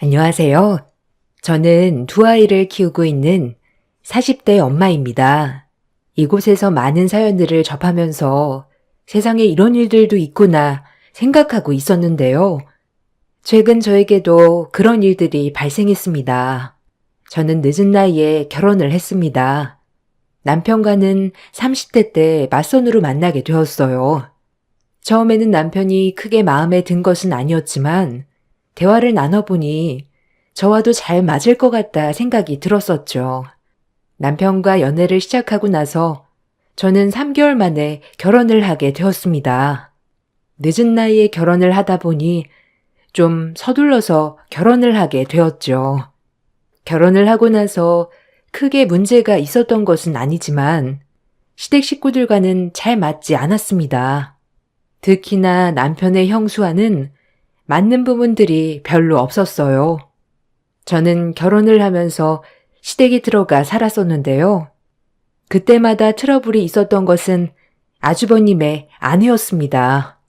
안녕하세요. 저는 두 아이를 키우고 있는 40대 엄마입니다. 이곳에서 많은 사연들을 접하면서 세상에 이런 일들도 있구나 생각하고 있었는데요. 최근 저에게도 그런 일들이 발생했습니다. 저는 늦은 나이에 결혼을 했습니다. 남편과는 30대 때 맞선으로 만나게 되었어요. 처음에는 남편이 크게 마음에 든 것은 아니었지만 대화를 나눠보니 저와도 잘 맞을 것 같다 생각이 들었었죠. 남편과 연애를 시작하고 나서 저는 3개월 만에 결혼을 하게 되었습니다. 늦은 나이에 결혼을 하다 보니 좀 서둘러서 결혼을 하게 되었죠. 결혼을 하고 나서 크게 문제가 있었던 것은 아니지만 시댁 식구들과는 잘 맞지 않았습니다. 특히나 남편의 형수와는 맞는 부분들이 별로 없었어요. 저는 결혼을 하면서 시댁에 들어가 살았었는데요. 그때마다 트러블이 있었던 것은 아주버님의 아내였습니다.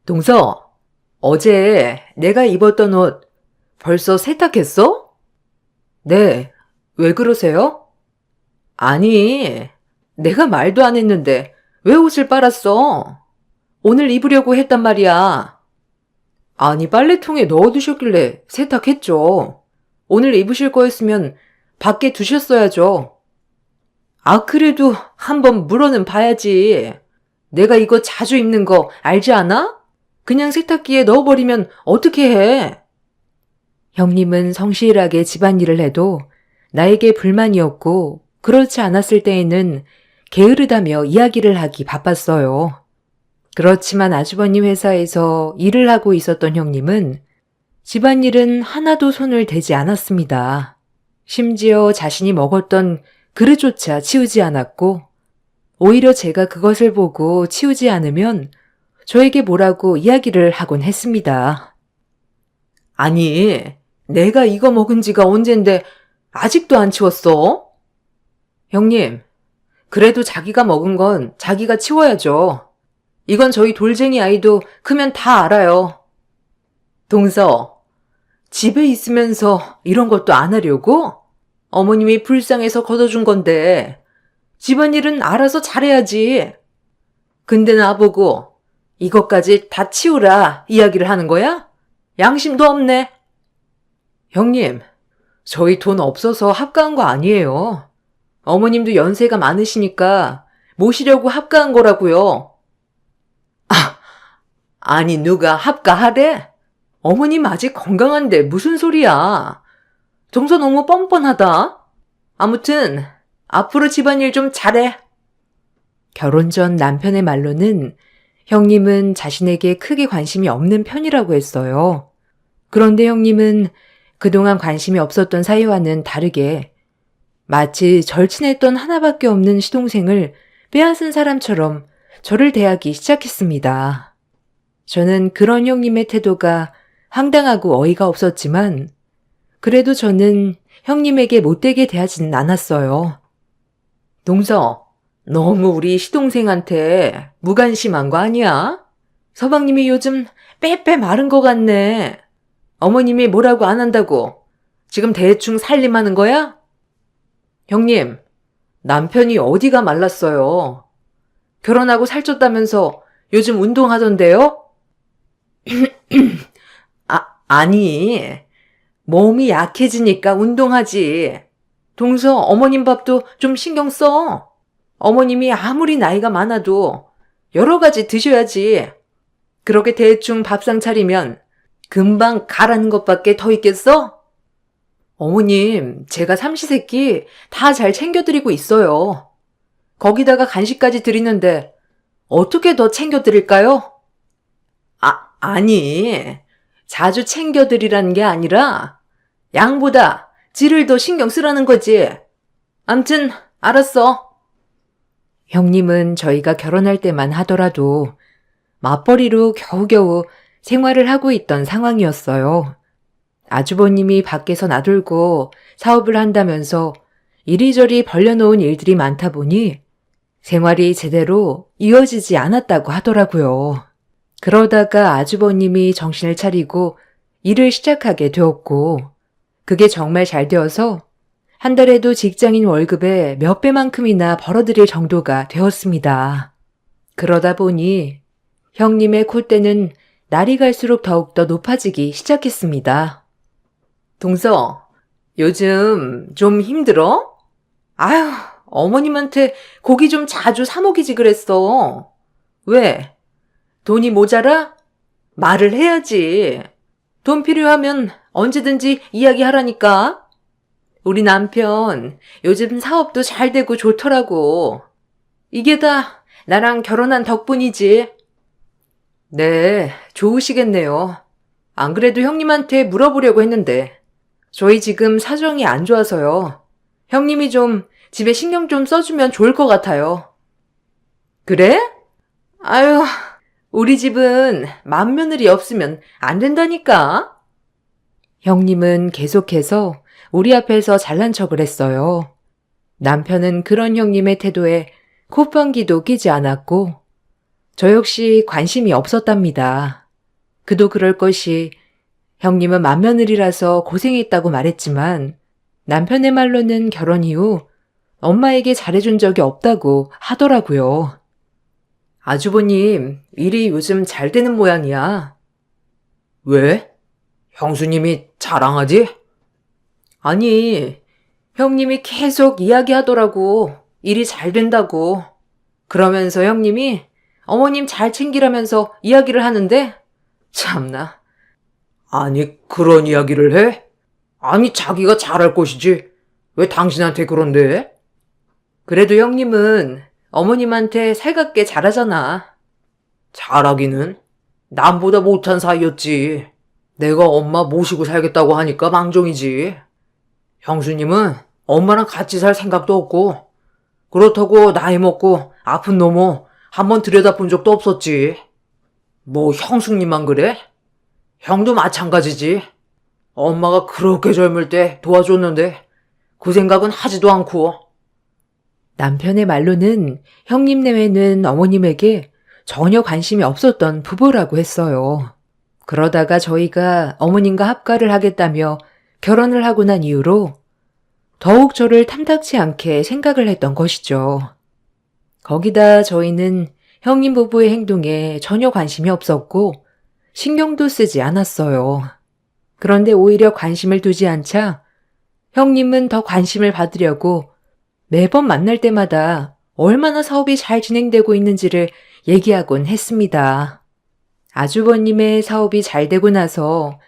동서, 어제 내가 입었던 옷 벌써 세탁했어? 네, 왜 그러세요? 아니, 내가 말도 안 했는데 왜 옷을 빨았어? 오늘 입으려고 했단 말이야. 아니, 빨래통에 넣어두셨길래 세탁했죠. 오늘 입으실 거였으면 밖에 두셨어야죠. 아, 그래도 한번 물어는 봐야지. 내가 이거 자주 입는 거 알지 않아? 그냥 세탁기에 넣어버리면 어떻게 해? 형님은 성실하게 집안일을 해도 나에게 불만이었고 그렇지 않았을 때에는 게으르다며 이야기를 하기 바빴어요. 그렇지만 아주버님 회사에서 일을 하고 있었던 형님은 집안일은 하나도 손을 대지 않았습니다. 심지어 자신이 먹었던 그릇조차 치우지 않았고 오히려 제가 그것을 보고 치우지 않으면 저에게 뭐라고 이야기를 하곤 했습니다. 아니, 내가 이거 먹은 지가 언젠데 아직도 안 치웠어? 형님, 그래도 자기가 먹은 건 자기가 치워야죠. 이건 저희 돌쟁이 아이도 크면 다 알아요. 동서, 집에 있으면서 이런 것도 안 하려고? 어머님이 불쌍해서 걷어준 건데 집안일은 알아서 잘해야지. 근데 나보고 이것까지 다 치우라 이야기를 하는 거야? 양심도 없네. 형님, 저희 돈 없어서 합가한 거 아니에요. 어머님도 연세가 많으시니까 모시려고 합가한 거라고요. 아니, 누가 합가하래? 어머님 아직 건강한데 무슨 소리야. 동서 너무 뻔뻔하다. 아무튼 앞으로 집안일 좀 잘해. 결혼 전 남편의 말로는 형님은 자신에게 크게 관심이 없는 편이라고 했어요. 그런데 형님은 그동안 관심이 없었던 사이와는 다르게 마치 절친했던 하나밖에 없는 시동생을 빼앗은 사람처럼 저를 대하기 시작했습니다. 저는 그런 형님의 태도가 황당하고 어이가 없었지만 그래도 저는 형님에게 못되게 대하지는 않았어요. 동서, 너무 우리 시동생한테 무관심한 거 아니야? 서방님이 요즘 빼빼 마른 것 같네. 어머님이 뭐라고 안 한다고 지금 대충 살림하는 거야? 형님, 남편이 어디가 말랐어요. 결혼하고 살쪘다면서 요즘 운동하던데요? 아니, 몸이 약해지니까 운동하지. 동서, 어머님 밥도 좀 신경 써. 어머님이 아무리 나이가 많아도 여러 가지 드셔야지. 그렇게 대충 밥상 차리면 금방 가라는 것밖에 더 있겠어? 어머님, 제가 삼시세끼 다 잘 챙겨드리고 있어요. 거기다가 간식까지 드리는데 어떻게 더 챙겨드릴까요? 아니, 자주 챙겨드리라는 게 아니라 양보다 질을 더 신경 쓰라는 거지. 암튼 알았어. 형님은 저희가 결혼할 때만 하더라도 맞벌이로 겨우겨우 생활을 하고 있던 상황이었어요. 아주버님이 밖에서 나돌고 사업을 한다면서 이리저리 벌려놓은 일들이 많다 보니 생활이 제대로 이어지지 않았다고 하더라고요. 그러다가 아주버님이 정신을 차리고 일을 시작하게 되었고, 그게 정말 잘 되어서 한 달에도 직장인 월급의 몇 배만큼이나 벌어들일 정도가 되었습니다. 그러다 보니 형님의 콧대는 날이 갈수록 더욱더 높아지기 시작했습니다. 동서, 요즘 좀 힘들어? 아휴, 어머님한테 고기 좀 자주 사 먹이지 그랬어. 왜? 돈이 모자라? 말을 해야지. 돈 필요하면 언제든지 이야기하라니까. 우리 남편 요즘 사업도 잘 되고 좋더라고. 이게 다 나랑 결혼한 덕분이지. 네, 좋으시겠네요. 안 그래도 형님한테 물어보려고 했는데 저희 지금 사정이 안 좋아서요. 형님이 좀 집에 신경 좀 써주면 좋을 것 같아요. 그래? 아유, 우리 집은 맏며느리 없으면 안 된다니까. 형님은 계속해서 우리 앞에서 잘난 척을 했어요. 남편은 그런 형님의 태도에 콧방귀도 끼지 않았고 저 역시 관심이 없었답니다. 그도 그럴 것이 형님은 맏며느리라서 고생했다고 말했지만 남편의 말로는 결혼 이후 엄마에게 잘해준 적이 없다고 하더라고요. 아주버님, 일이 요즘 잘 되는 모양이야. 왜? 형수님이 자랑하지? 아니, 형님이 계속 이야기하더라고. 일이 잘 된다고. 그러면서 형님이 어머님 잘 챙기라면서 이야기를 하는데 참나. 아니, 그런 이야기를 해? 아니, 자기가 잘할 것이지. 왜 당신한테 그런데? 그래도 형님은 어머님한테 살갑게 잘하잖아. 잘하기는? 남보다 못한 사이였지. 내가 엄마 모시고 살겠다고 하니까 망정이지. 형수님은 엄마랑 같이 살 생각도 없고 그렇다고 나이 먹고 아픈 놈을 한번 들여다본 적도 없었지. 뭐 형수님만 그래? 형도 마찬가지지. 엄마가 그렇게 젊을 때 도와줬는데 그 생각은 하지도 않고. 남편의 말로는 형님 내외는 어머님에게 전혀 관심이 없었던 부부라고 했어요. 그러다가 저희가 어머님과 합가를 하겠다며 결혼을 하고 난 이후로 더욱 저를 탐탁치 않게 생각을 했던 것이죠. 거기다 저희는 형님 부부의 행동에 전혀 관심이 없었고 신경도 쓰지 않았어요. 그런데 오히려 관심을 두지 않자 형님은 더 관심을 받으려고 매번 만날 때마다 얼마나 사업이 잘 진행되고 있는지를 얘기하곤 했습니다. 아주버님의 사업이 잘 되고 나서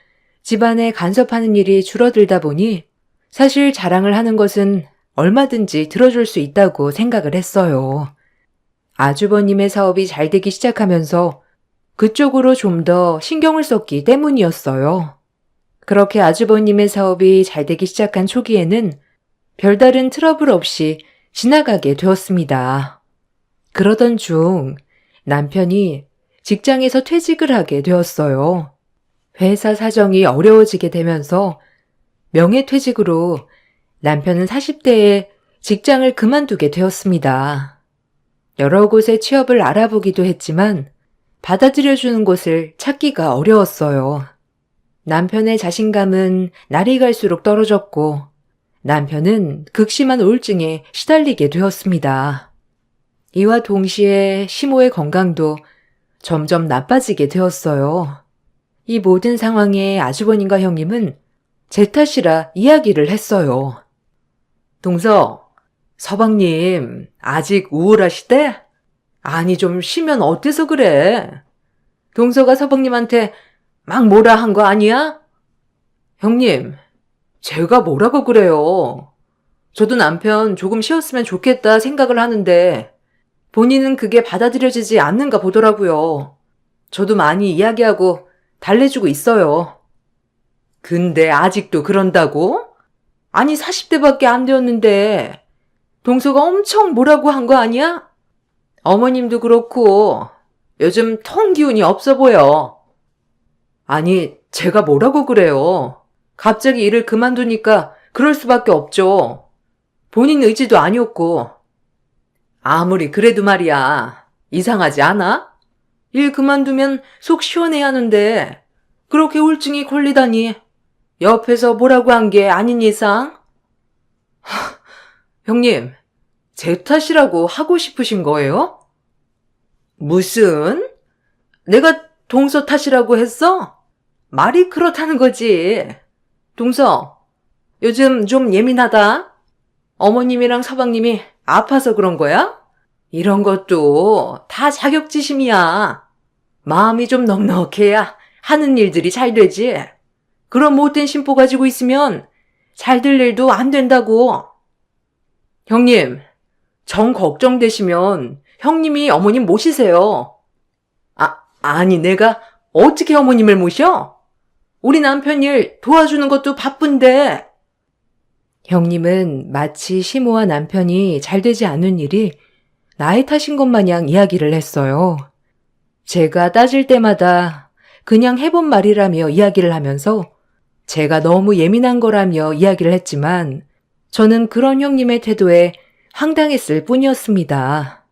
집안에 간섭하는 일이 줄어들다 보니 사실 자랑을 하는 것은 얼마든지 들어줄 수 있다고 생각을 했어요. 아주버님의 사업이 잘 되기 시작하면서 그쪽으로 좀 더 신경을 썼기 때문이었어요. 그렇게 아주버님의 사업이 잘 되기 시작한 초기에는 별다른 트러블 없이 지나가게 되었습니다. 그러던 중 남편이 직장에서 퇴직을 하게 되었어요. 회사 사정이 어려워지게 되면서 명예퇴직으로 남편은 40대에 직장을 그만두게 되었습니다. 여러 곳에 취업을 알아보기도 했지만 받아들여주는 곳을 찾기가 어려웠어요. 남편의 자신감은 날이 갈수록 떨어졌고 남편은 극심한 우울증에 시달리게 되었습니다. 이와 동시에 시모의 건강도 점점 나빠지게 되었어요. 이 모든 상황에 아주버님과 형님은 제 탓이라 이야기를 했어요. 동서, 서방님 아직 우울하시대? 아니 좀 쉬면 어때서 그래? 동서가 서방님한테 막 뭐라 한 거 아니야? 형님, 제가 뭐라고 그래요. 저도 남편 조금 쉬었으면 좋겠다 생각을 하는데 본인은 그게 받아들여지지 않는가 보더라고요. 저도 많이 이야기하고 달래주고 있어요. 근데 아직도 그런다고? 아니 40대밖에 안 되었는데 동서가 엄청 뭐라고 한 거 아니야? 어머님도 그렇고 요즘 통 기운이 없어 보여. 아니 제가 뭐라고 그래요. 갑자기 일을 그만두니까 그럴 수밖에 없죠. 본인 의지도 아니었고. 아무리 그래도 말이야. 이상하지 않아? 일 그만두면 속 시원해야 하는데 그렇게 울증이 걸리다니 옆에서 뭐라고 한 게 아닌 이상? 형님, 제 탓이라고 하고 싶으신 거예요? 무슨? 내가 동서 탓이라고 했어? 말이 그렇다는 거지. 동서, 요즘 좀 예민하다. 어머님이랑 서방님이 아파서 그런 거야? 이런 것도 다 자격지심이야. 마음이 좀 넉넉해야 하는 일들이 잘 되지. 그런 못된 심보 가지고 있으면 잘 될 일도 안 된다고. 형님, 정 걱정되시면 형님이 어머님 모시세요. 아니 내가 어떻게 어머님을 모셔? 우리 남편 일 도와주는 것도 바쁜데. 형님은 마치 시모와 남편이 잘 되지 않은 일이 나의 탓인 것 마냥 이야기를 했어요. 제가 따질 때마다 그냥 해본 말이라며 이야기를 하면서 제가 너무 예민한 거라며 이야기를 했지만 저는 그런 형님의 태도에 황당했을 뿐이었습니다.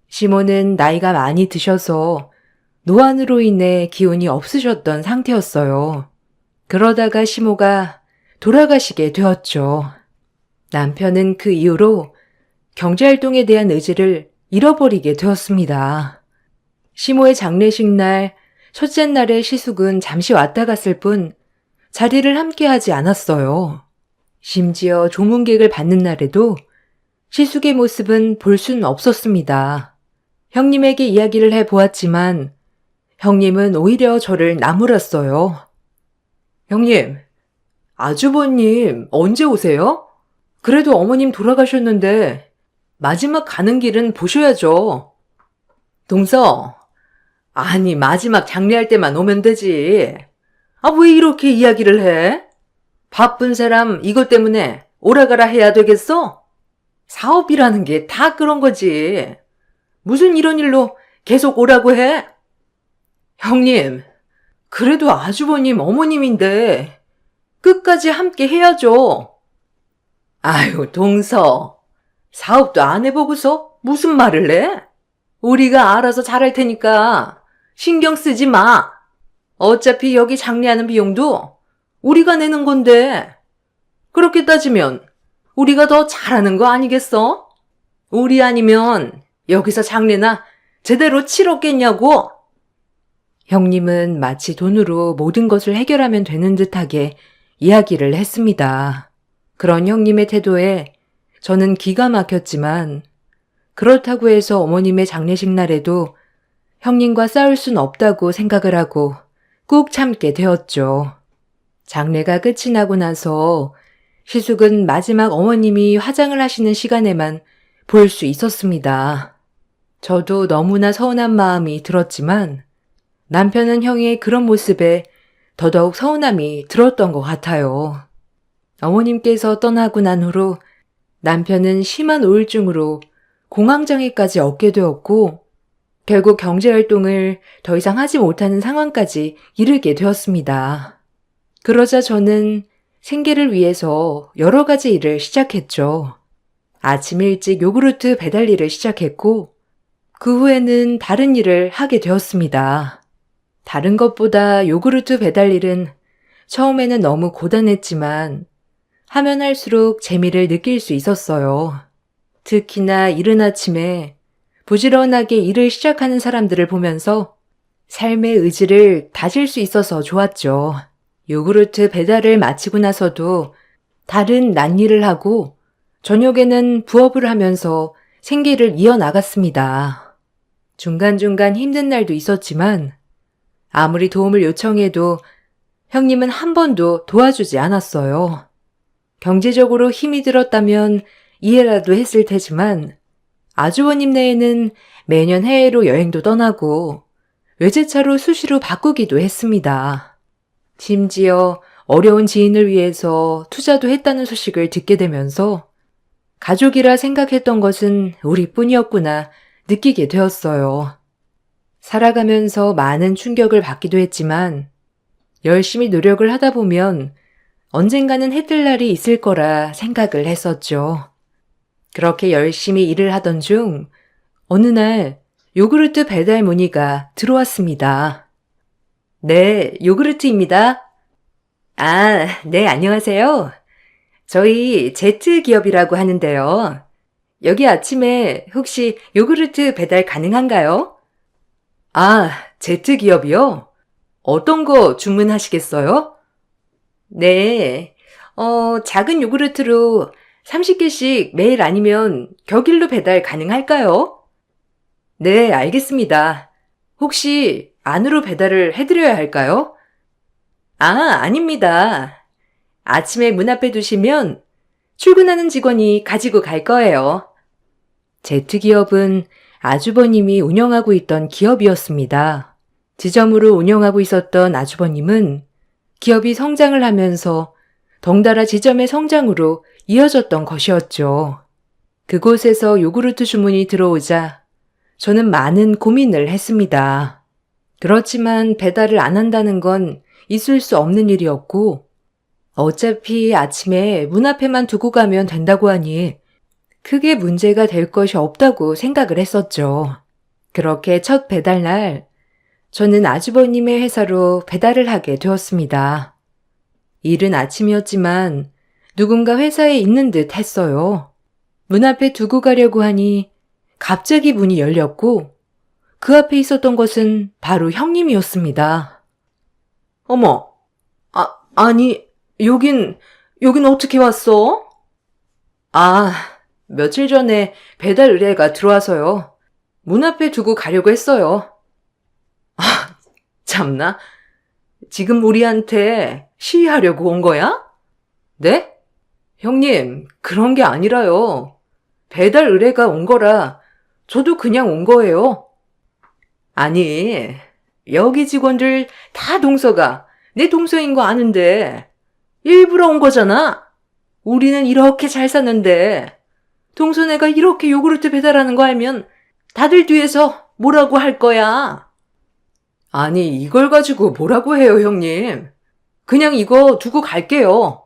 시모는 나이가 많이 드셔서 노안으로 인해 기운이 없으셨던 상태였어요. 그러다가 시모가 돌아가시게 되었죠. 남편은 그 이후로 경제활동에 대한 의지를 잃어버리게 되었습니다. 시모의 장례식 날, 첫째 날의 시숙은 잠시 왔다 갔을 뿐 자리를 함께 하지 않았어요. 심지어 조문객을 받는 날에도 시숙의 모습은 볼 수는 없었습니다. 형님에게 이야기를 해보았지만 형님은 오히려 저를 나무랐어요. 형님, 아주버님 언제 오세요? 그래도 어머님 돌아가셨는데 마지막 가는 길은 보셔야죠. 동서, 아니 마지막 장례할 때만 오면 되지. 왜 이렇게 이야기를 해? 바쁜 사람 이것 때문에 오라가라 해야 되겠어? 사업이라는 게 다 그런 거지. 무슨 이런 일로 계속 오라고 해? 형님, 그래도 아주버님 어머님인데 끝까지 함께 해야죠. 아유, 동서. 사업도 안 해보고서 무슨 말을 해? 우리가 알아서 잘할 테니까 신경 쓰지 마. 어차피 여기 장례하는 비용도 우리가 내는 건데. 그렇게 따지면 우리가 더 잘하는 거 아니겠어? 우리 아니면 여기서 장례나 제대로 치렀겠냐고. 형님은 마치 돈으로 모든 것을 해결하면 되는 듯하게 이야기를 했습니다. 그런 형님의 태도에 저는 기가 막혔지만 그렇다고 해서 어머님의 장례식 날에도 형님과 싸울 순 없다고 생각을 하고 꾹 참게 되었죠. 장례가 끝이 나고 나서 시숙은 마지막 어머님이 화장을 하시는 시간에만 볼 수 있었습니다. 저도 너무나 서운한 마음이 들었지만 남편은 형의 그런 모습에 더더욱 서운함이 들었던 것 같아요. 어머님께서 떠나고 난 후로 남편은 심한 우울증으로 공황장애까지 얻게 되었고 결국 경제활동을 더 이상 하지 못하는 상황까지 이르게 되었습니다. 그러자 저는 생계를 위해서 여러 가지 일을 시작했죠. 아침 일찍 요구르트 배달 일을 시작했고 그 후에는 다른 일을 하게 되었습니다. 다른 것보다 요구르트 배달 일은 처음에는 너무 고단했지만 하면 할수록 재미를 느낄 수 있었어요. 특히나 이른 아침에 부지런하게 일을 시작하는 사람들을 보면서 삶의 의지를 다질 수 있어서 좋았죠. 요구르트 배달을 마치고 나서도 다른 낫일을 하고 저녁에는 부업을 하면서 생계를 이어나갔습니다. 중간중간 힘든 날도 있었지만 아무리 도움을 요청해도 형님은 한 번도 도와주지 않았어요. 경제적으로 힘이 들었다면 이해라도 했을 테지만 아주버님 내에는 매년 해외로 여행도 떠나고 외제차로 수시로 바꾸기도 했습니다. 심지어 어려운 지인을 위해서 투자도 했다는 소식을 듣게 되면서 가족이라 생각했던 것은 우리뿐이었구나 느끼게 되었어요. 살아가면서 많은 충격을 받기도 했지만 열심히 노력을 하다 보면 언젠가는 해뜰 날이 있을 거라 생각을 했었죠. 그렇게 열심히 일을 하던 중 어느 날 요구르트 배달 문의가 들어왔습니다. 네, 요구르트입니다. 아, 네, 안녕하세요. 저희 제트 기업이라고 하는데요. 여기 아침에 혹시 요구르트 배달 가능한가요? 아, 제트 기업이요? 어떤 거 주문하시겠어요? 네. 작은 요구르트로 30개씩 매일 아니면 격일로 배달 가능할까요? 네, 알겠습니다. 혹시 안으로 배달을 해드려야 할까요? 아, 아닙니다. 아침에 문 앞에 두시면 출근하는 직원이 가지고 갈 거예요. 제트기업은 아주버님이 운영하고 있던 기업이었습니다. 지점으로 운영하고 있었던 아주버님은 기업이 성장을 하면서 덩달아 지점의 성장으로 이어졌던 것이었죠. 그곳에서 요구르트 주문이 들어오자 저는 많은 고민을 했습니다. 그렇지만 배달을 안 한다는 건 있을 수 없는 일이었고, 어차피 아침에 문 앞에만 두고 가면 된다고 하니 크게 문제가 될 것이 없다고 생각을 했었죠. 그렇게 첫 배달날, 저는 아주버님의 회사로 배달을 하게 되었습니다. 이른 아침이었지만 누군가 회사에 있는 듯 했어요. 문 앞에 두고 가려고 하니 갑자기 문이 열렸고 그 앞에 있었던 것은 바로 형님이었습니다. 어머, 아니, 여긴 어떻게 왔어? 아, 며칠 전에 배달 의뢰가 들어와서요. 문 앞에 두고 가려고 했어요. 아, 참나. 지금 우리한테 시위하려고 온 거야? 네? 형님, 그런 게 아니라요. 배달 의뢰가 온 거라 저도 그냥 온 거예요. 아니, 여기 직원들 다 동서가 내 동서인 거 아는데 일부러 온 거잖아. 우리는 이렇게 잘 사는데 동서네가 이렇게 요구르트 배달하는 거 알면 다들 뒤에서 뭐라고 할 거야. 아니, 이걸 가지고 뭐라고 해요, 형님. 그냥 이거 두고 갈게요.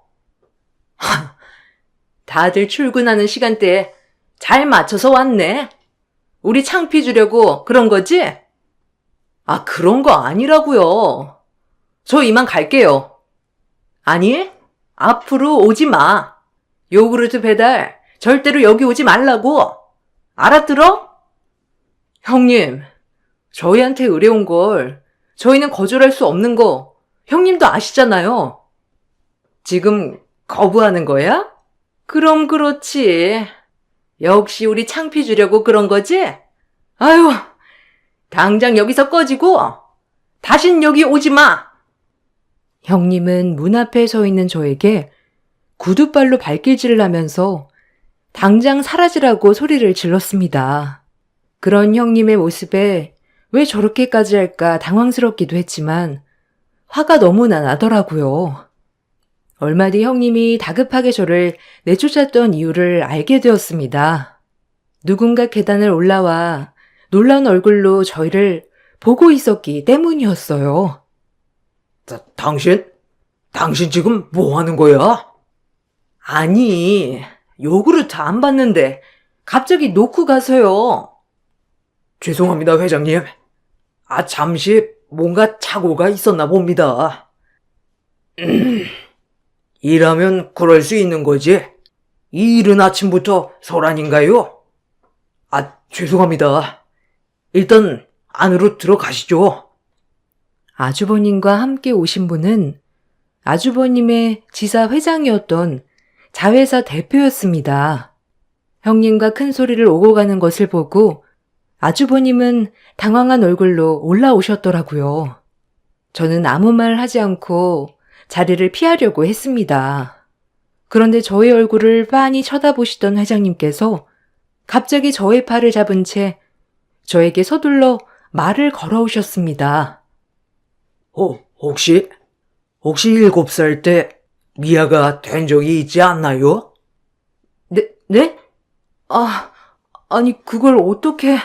다들 출근하는 시간대에 잘 맞춰서 왔네. 우리 창피 주려고 그런 거지? 아, 그런 거 아니라고요. 저 이만 갈게요. 아니, 앞으로 오지 마. 요구르트 배달 절대로 여기 오지 말라고. 알아들어? 형님, 저희한테 의뢰온 걸 저희는 거절할 수 없는 거 형님도 아시잖아요. 지금 거부하는 거야? 그럼 그렇지. 역시 우리 창피 주려고 그런 거지? 아유, 당장 여기서 꺼지고 다신 여기 오지 마. 형님은 문 앞에 서 있는 저에게 구두발로 발길질을 하면서 당장 사라지라고 소리를 질렀습니다. 그런 형님의 모습에 왜 저렇게까지 할까 당황스럽기도 했지만 화가 너무나 나더라고요. 얼마 뒤 형님이 다급하게 저를 내쫓았던 이유를 알게 되었습니다. 누군가 계단을 올라와 놀라운 얼굴로 저희를 보고 있었기 때문이었어요. 당신 지금 뭐 하는 거야? 아니, 요구르트 안 받는데 갑자기 놓고 가서요. 죄송합니다, 회장님. 잠시 뭔가 착오가 있었나 봅니다. 일하면 그럴 수 있는 거지. 이 이른 아침부터 소란인가요? 죄송합니다. 일단 안으로 들어가시죠. 아주버님과 함께 오신 분은 아주버님의 지사 회장이었던 자회사 대표였습니다. 형님과 큰 소리를 오고 가는 것을 보고 아주버님은 당황한 얼굴로 올라오셨더라고요. 저는 아무 말 하지 않고 자리를 피하려고 했습니다. 그런데 저의 얼굴을 빤히 쳐다보시던 회장님께서 갑자기 저의 팔을 잡은 채 저에게 서둘러 말을 걸어오셨습니다. 혹시 7살 때 미아가 된 적이 있지 않나요? 네? 아니 그걸 어떻게...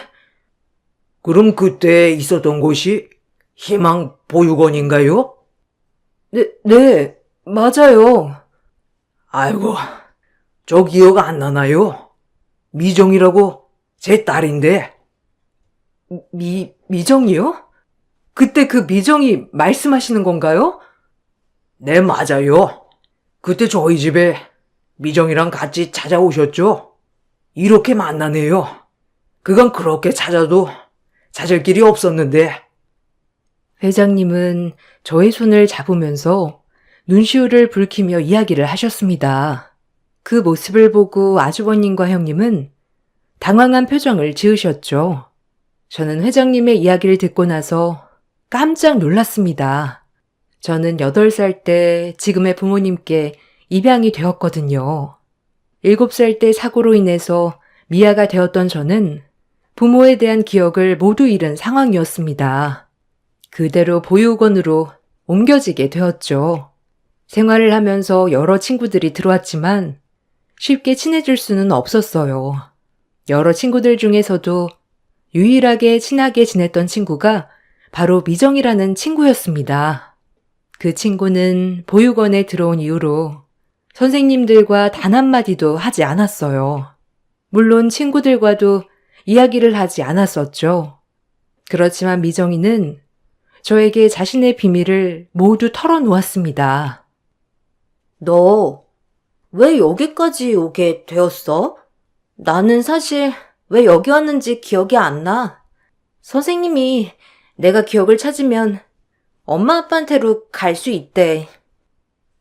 그럼 그때 있었던 곳이 희망 보육원인가요? 네, 맞아요. 아이고, 저 기억 안 나나요? 미정이라고 제 딸인데. 미정이요? 그때 그 미정이 말씀하시는 건가요? 네, 맞아요. 그때 저희 집에 미정이랑 같이 찾아오셨죠? 이렇게 만나네요. 그간 그렇게 찾아도 찾을 길이 없었는데. 회장님은 저의 손을 잡으면서 눈시울을 붉히며 이야기를 하셨습니다. 그 모습을 보고 아주버님과 형님은 당황한 표정을 지으셨죠. 저는 회장님의 이야기를 듣고 나서 깜짝 놀랐습니다. 저는 8살 때 지금의 부모님께 입양이 되었거든요. 7살 때 사고로 인해서 미아가 되었던 저는 부모에 대한 기억을 모두 잃은 상황이었습니다. 그대로 보육원으로 옮겨지게 되었죠. 생활을 하면서 여러 친구들이 들어왔지만 쉽게 친해질 수는 없었어요. 여러 친구들 중에서도 유일하게 친하게 지냈던 친구가 바로 미정이라는 친구였습니다. 그 친구는 보육원에 들어온 이후로 선생님들과 단 한마디도 하지 않았어요. 물론 친구들과도 이야기를 하지 않았었죠. 그렇지만 미정이는 저에게 자신의 비밀을 모두 털어놓았습니다. 너 왜 여기까지 오게 되었어? 나는 사실 왜 여기 왔는지 기억이 안 나. 선생님이 내가 기억을 찾으면 엄마 아빠한테로 갈 수 있대.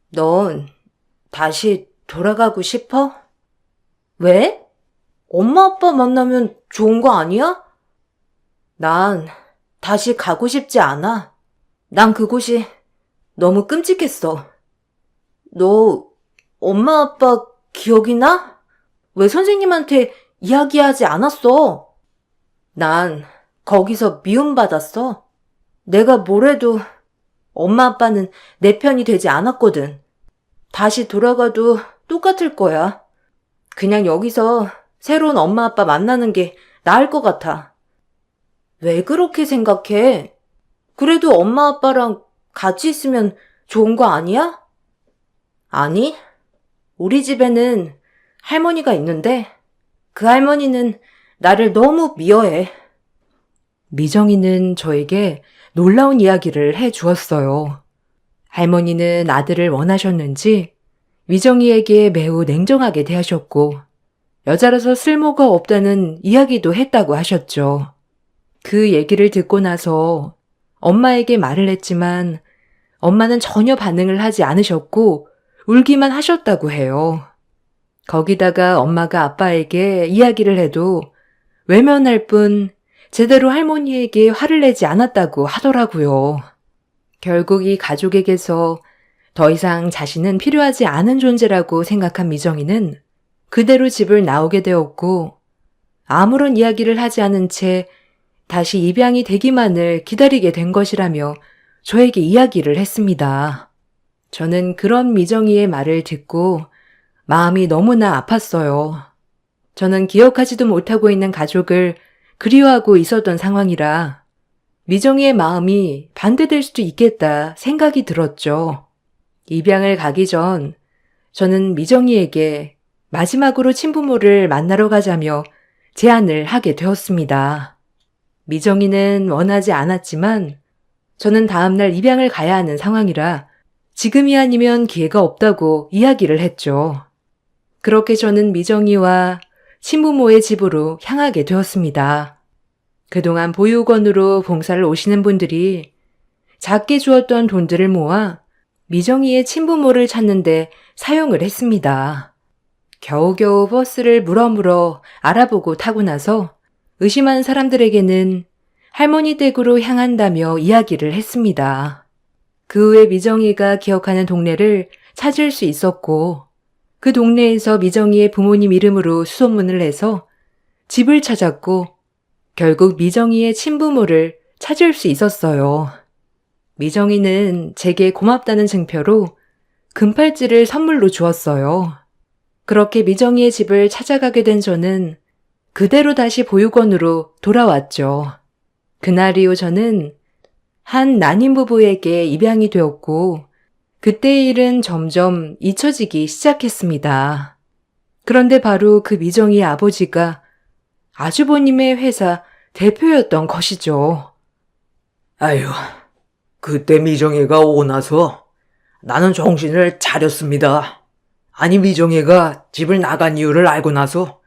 넌 다시 돌아가고 싶어? 왜? 엄마 아빠 만나면 좋은 거 아니야? 난 다시 가고 싶지 않아. 난 그곳이 너무 끔찍했어. 너 엄마 아빠 기억이 나? 왜 선생님한테 이야기하지 않았어? 난 거기서 미움받았어. 내가 뭘 해도 엄마 아빠는 내 편이 되지 않았거든. 다시 돌아가도 똑같을 거야. 그냥 여기서 새로운 엄마 아빠 만나는 게 나을 것 같아. 왜 그렇게 생각해? 그래도 엄마 아빠랑 같이 있으면 좋은 거 아니야? 아니, 우리 집에는 할머니가 있는데 그 할머니는 나를 너무 미워해. 미정이는 저에게 놀라운 이야기를 해 주었어요. 할머니는 아들을 원하셨는지 미정이에게 매우 냉정하게 대하셨고 여자라서 쓸모가 없다는 이야기도 했다고 하셨죠. 그 얘기를 듣고 나서 엄마에게 말을 했지만 엄마는 전혀 반응을 하지 않으셨고 울기만 하셨다고 해요. 거기다가 엄마가 아빠에게 이야기를 해도 외면할 뿐 제대로 할머니에게 화를 내지 않았다고 하더라고요. 결국 이 가족에게서 더 이상 자신은 필요하지 않은 존재라고 생각한 미정이는 그대로 집을 나오게 되었고 아무런 이야기를 하지 않은 채 다시 입양이 되기만을 기다리게 된 것이라며 저에게 이야기를 했습니다. 저는 그런 미정이의 말을 듣고 마음이 너무나 아팠어요. 저는 기억하지도 못하고 있는 가족을 그리워하고 있었던 상황이라 미정이의 마음이 반대될 수도 있겠다 생각이 들었죠. 입양을 가기 전 저는 미정이에게 마지막으로 친부모를 만나러 가자며 제안을 하게 되었습니다. 미정이는 원하지 않았지만 저는 다음날 입양을 가야 하는 상황이라 지금이 아니면 기회가 없다고 이야기를 했죠. 그렇게 저는 미정이와 친부모의 집으로 향하게 되었습니다. 그동안 보육원으로 봉사를 오시는 분들이 작게 주었던 돈들을 모아 미정이의 친부모를 찾는데 사용을 했습니다. 겨우겨우 버스를 물어물어 알아보고 타고 나서 의심한 사람들에게는 할머니 댁으로 향한다며 이야기를 했습니다. 그 후에 미정이가 기억하는 동네를 찾을 수 있었고 그 동네에서 미정이의 부모님 이름으로 수소문을 내서 집을 찾았고 결국 미정이의 친부모를 찾을 수 있었어요. 미정이는 제게 고맙다는 증표로 금팔찌를 선물로 주었어요. 그렇게 미정이의 집을 찾아가게 된 저는 그대로 다시 보육원으로 돌아왔죠. 그날 이후 저는 한 난임 부부에게 입양이 되었고 그때의 일은 점점 잊혀지기 시작했습니다. 그런데 바로 그 미정이의 아버지가 아주버님의 회사 대표였던 것이죠. 아유, 그때 미정이가 오고 나서 나는 정신을 차렸습니다. 아니, 미정이가 집을 나간 이유를 알고 나서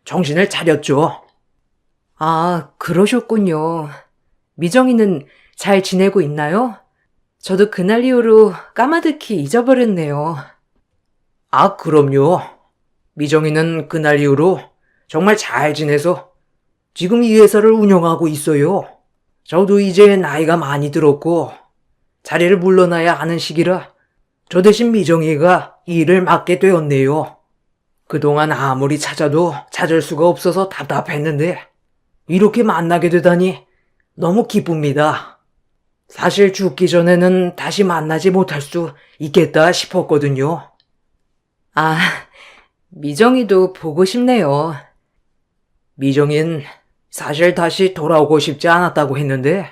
정신을 차렸죠. 아, 그러셨군요. 미정이는 잘 지내고 있나요? 저도 그날 이후로 까마득히 잊어버렸네요. 아, 그럼요. 미정이는 그날 이후로 정말 잘 지내서 지금 이 회사를 운영하고 있어요. 저도 이제 나이가 많이 들었고 자리를 물러나야 하는 시기라 저 대신 미정이가 이 일을 맡게 되었네요. 그동안 아무리 찾아도 찾을 수가 없어서 답답했는데 이렇게 만나게 되다니 너무 기쁩니다. 사실 죽기 전에는 다시 만나지 못할 수 있겠다 싶었거든요. 아, 미정이도 보고 싶네요. 미정인 사실 다시 돌아오고 싶지 않았다고 했는데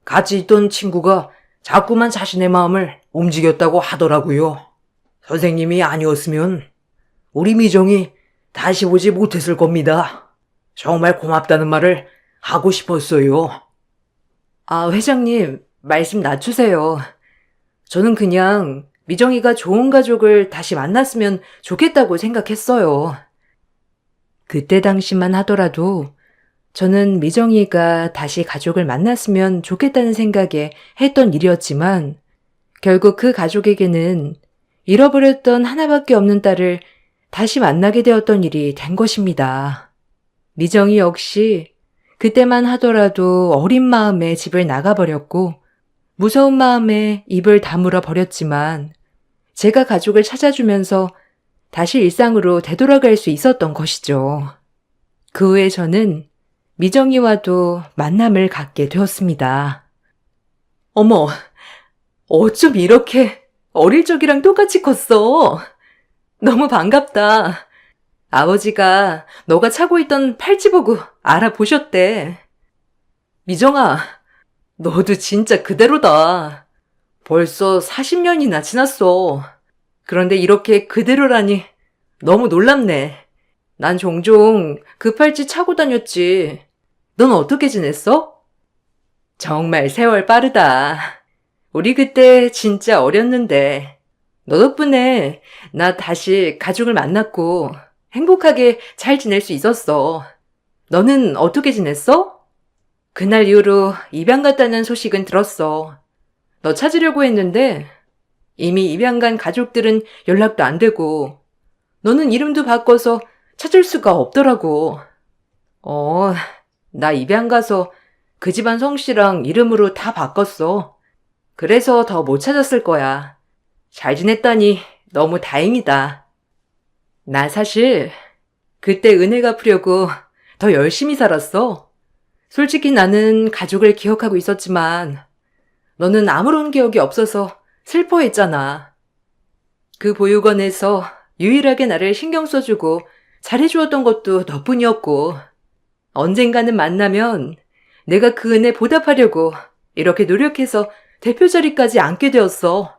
같이 있던 친구가 자꾸만 자신의 마음을 움직였다고 하더라고요. 선생님이 아니었으면 우리 미정이 다시 오지 못했을 겁니다. 정말 고맙다는 말을 하고 싶었어요. 아, 회장님, 말씀 낮추세요. 저는 그냥 미정이가 좋은 가족을 다시 만났으면 좋겠다고 생각했어요. 그때 당시만 하더라도 저는 미정이가 다시 가족을 만났으면 좋겠다는 생각에 했던 일이었지만 결국 그 가족에게는 잃어버렸던 하나밖에 없는 딸을 다시 만나게 되었던 일이 된 것입니다. 미정이 역시 그때만 하더라도 어린 마음에 집을 나가버렸고 무서운 마음에 입을 다물어 버렸지만 제가 가족을 찾아주면서 다시 일상으로 되돌아갈 수 있었던 것이죠. 그 후에 저는 미정이와도 만남을 갖게 되었습니다. 어머, 어쩜 이렇게 어릴 적이랑 똑같이 컸어? 너무 반갑다. 아버지가 너가 차고 있던 팔찌 보고 알아보셨대. 미정아, 너도 진짜 그대로다. 벌써 40년이나 지났어. 그런데 이렇게 그대로라니 너무 놀랍네. 난 종종 그 팔찌 차고 다녔지. 넌 어떻게 지냈어? 정말 세월 빠르다. 우리 그때 진짜 어렸는데 너 덕분에 나 다시 가족을 만났고 행복하게 잘 지낼 수 있었어. 너는 어떻게 지냈어? 그날 이후로 입양 갔다는 소식은 들었어. 너 찾으려고 했는데 이미 입양 간 가족들은 연락도 안 되고 너는 이름도 바꿔서 찾을 수가 없더라고. 나 입양 가서 그 집안 성씨랑 이름으로 다 바꿨어. 그래서 더 못 찾았을 거야. 잘 지냈다니 너무 다행이다. 나 사실 그때 은혜 갚으려고 더 열심히 살았어. 솔직히 나는 가족을 기억하고 있었지만 너는 아무런 기억이 없어서 슬퍼했잖아. 그 보육원에서 유일하게 나를 신경 써주고 잘해주었던 것도 너뿐이었고 언젠가는 만나면 내가 그 은혜 보답하려고 이렇게 노력해서 대표 자리까지 앉게 되었어.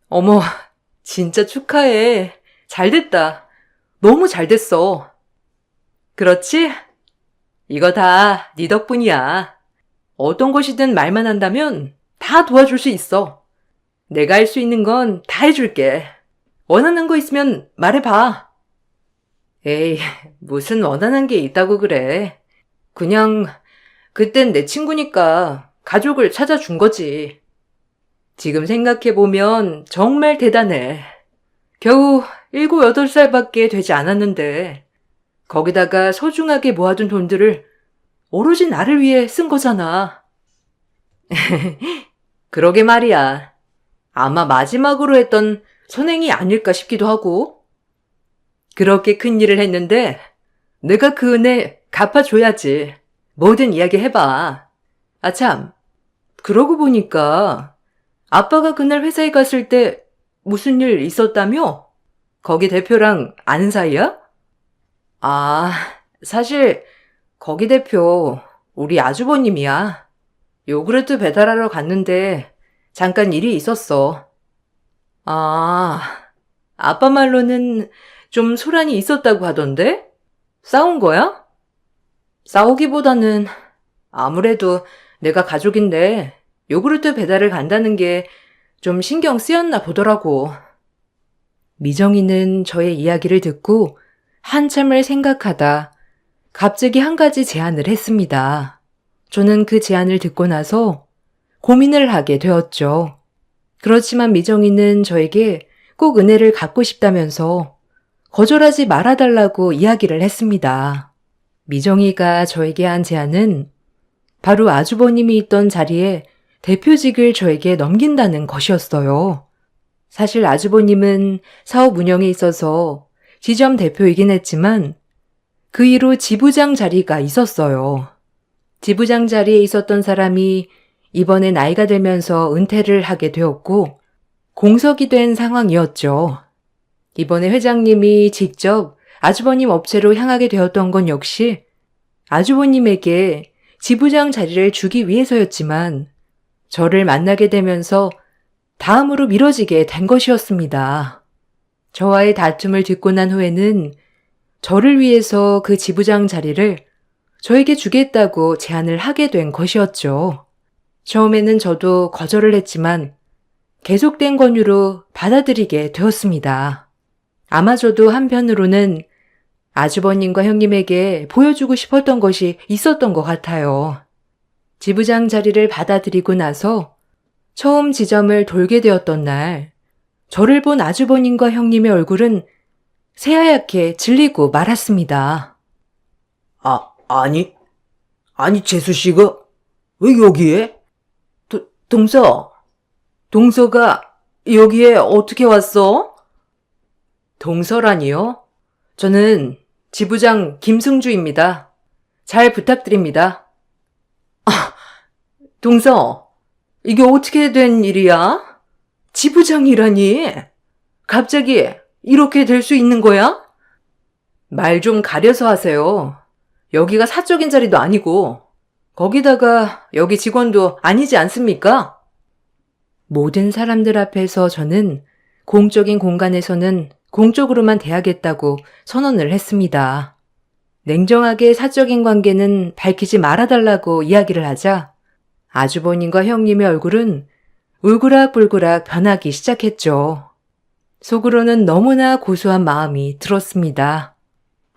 어머, 진짜 축하해. 잘됐다. 너무 잘됐어. 그렇지? 이거 다 네 덕분이야. 어떤 것이든 말만 한다면 다 도와줄 수 있어. 내가 할 수 있는 건 다 해줄게. 원하는 거 있으면 말해봐. 에이, 무슨 원하는 게 있다고 그래. 그냥 그땐 내 친구니까 가족을 찾아준 거지. 지금 생각해보면 정말 대단해. 겨우 7, 8살밖에 되지 않았는데 거기다가 소중하게 모아둔 돈들을 오로지 나를 위해 쓴 거잖아. 그러게 말이야. 아마 마지막으로 했던 선행이 아닐까 싶기도 하고. 그렇게 큰 일을 했는데 내가 그 은혜 갚아줘야지. 뭐든 이야기해봐. 아참, 그러고 보니까 아빠가 그날 회사에 갔을 때 무슨 일 있었다며? 거기 대표랑 아는 사이야? 아, 사실 거기 대표 우리 아주버님이야. 요구르트 배달하러 갔는데 잠깐 일이 있었어. 아, 아빠 말로는 좀 소란이 있었다고 하던데? 싸운 거야? 싸우기보다는 아무래도 내가 가족인데 요구르트 배달을 간다는 게 좀 신경 쓰였나 보더라고. 미정이는 저의 이야기를 듣고 한참을 생각하다 갑자기 한 가지 제안을 했습니다. 저는 그 제안을 듣고 나서 고민을 하게 되었죠. 그렇지만 미정이는 저에게 꼭 은혜를 갚고 싶다면서 거절하지 말아달라고 이야기를 했습니다. 미정이가 저에게 한 제안은 바로 아주버님이 있던 자리에 대표직을 저에게 넘긴다는 것이었어요. 사실 아주버님은 사업 운영에 있어서 지점 대표이긴 했지만 그 이후 지부장 자리가 있었어요. 지부장 자리에 있었던 사람이 이번에 나이가 들면서 은퇴를 하게 되었고 공석이 된 상황이었죠. 이번에 회장님이 직접 아주버님 업체로 향하게 되었던 건 역시 아주버님에게 지부장 자리를 주기 위해서였지만 저를 만나게 되면서 다음으로 미뤄지게 된 것이었습니다. 저와의 다툼을 듣고 난 후에는 저를 위해서 그 지부장 자리를 저에게 주겠다고 제안을 하게 된 것이었죠. 처음에는 저도 거절을 했지만 계속된 권유로 받아들이게 되었습니다. 아마 저도 한편으로는 아주버님과 형님에게 보여주고 싶었던 것이 있었던 것 같아요. 지부장 자리를 받아들이고 나서 처음 지점을 돌게 되었던 날, 저를 본 아주버님과 형님의 얼굴은 새하얗게 질리고 말았습니다. 아니, 재수 씨가 왜 여기에? 동서가 여기에 어떻게 왔어? 동서라니요? 저는 지부장 김승주입니다. 잘 부탁드립니다. 동서, 이게 어떻게 된 일이야? 지부장이라니? 갑자기 이렇게 될 수 있는 거야? 말 좀 가려서 하세요. 여기가 사적인 자리도 아니고 거기다가 여기 직원도 아니지 않습니까? 모든 사람들 앞에서 저는 공적인 공간에서는 공적으로만 대하겠다고 선언을 했습니다. 냉정하게 사적인 관계는 밝히지 말아달라고 이야기를 하자 아주버님과 형님의 얼굴은 울그락불그락 변하기 시작했죠. 속으로는 너무나 고소한 마음이 들었습니다.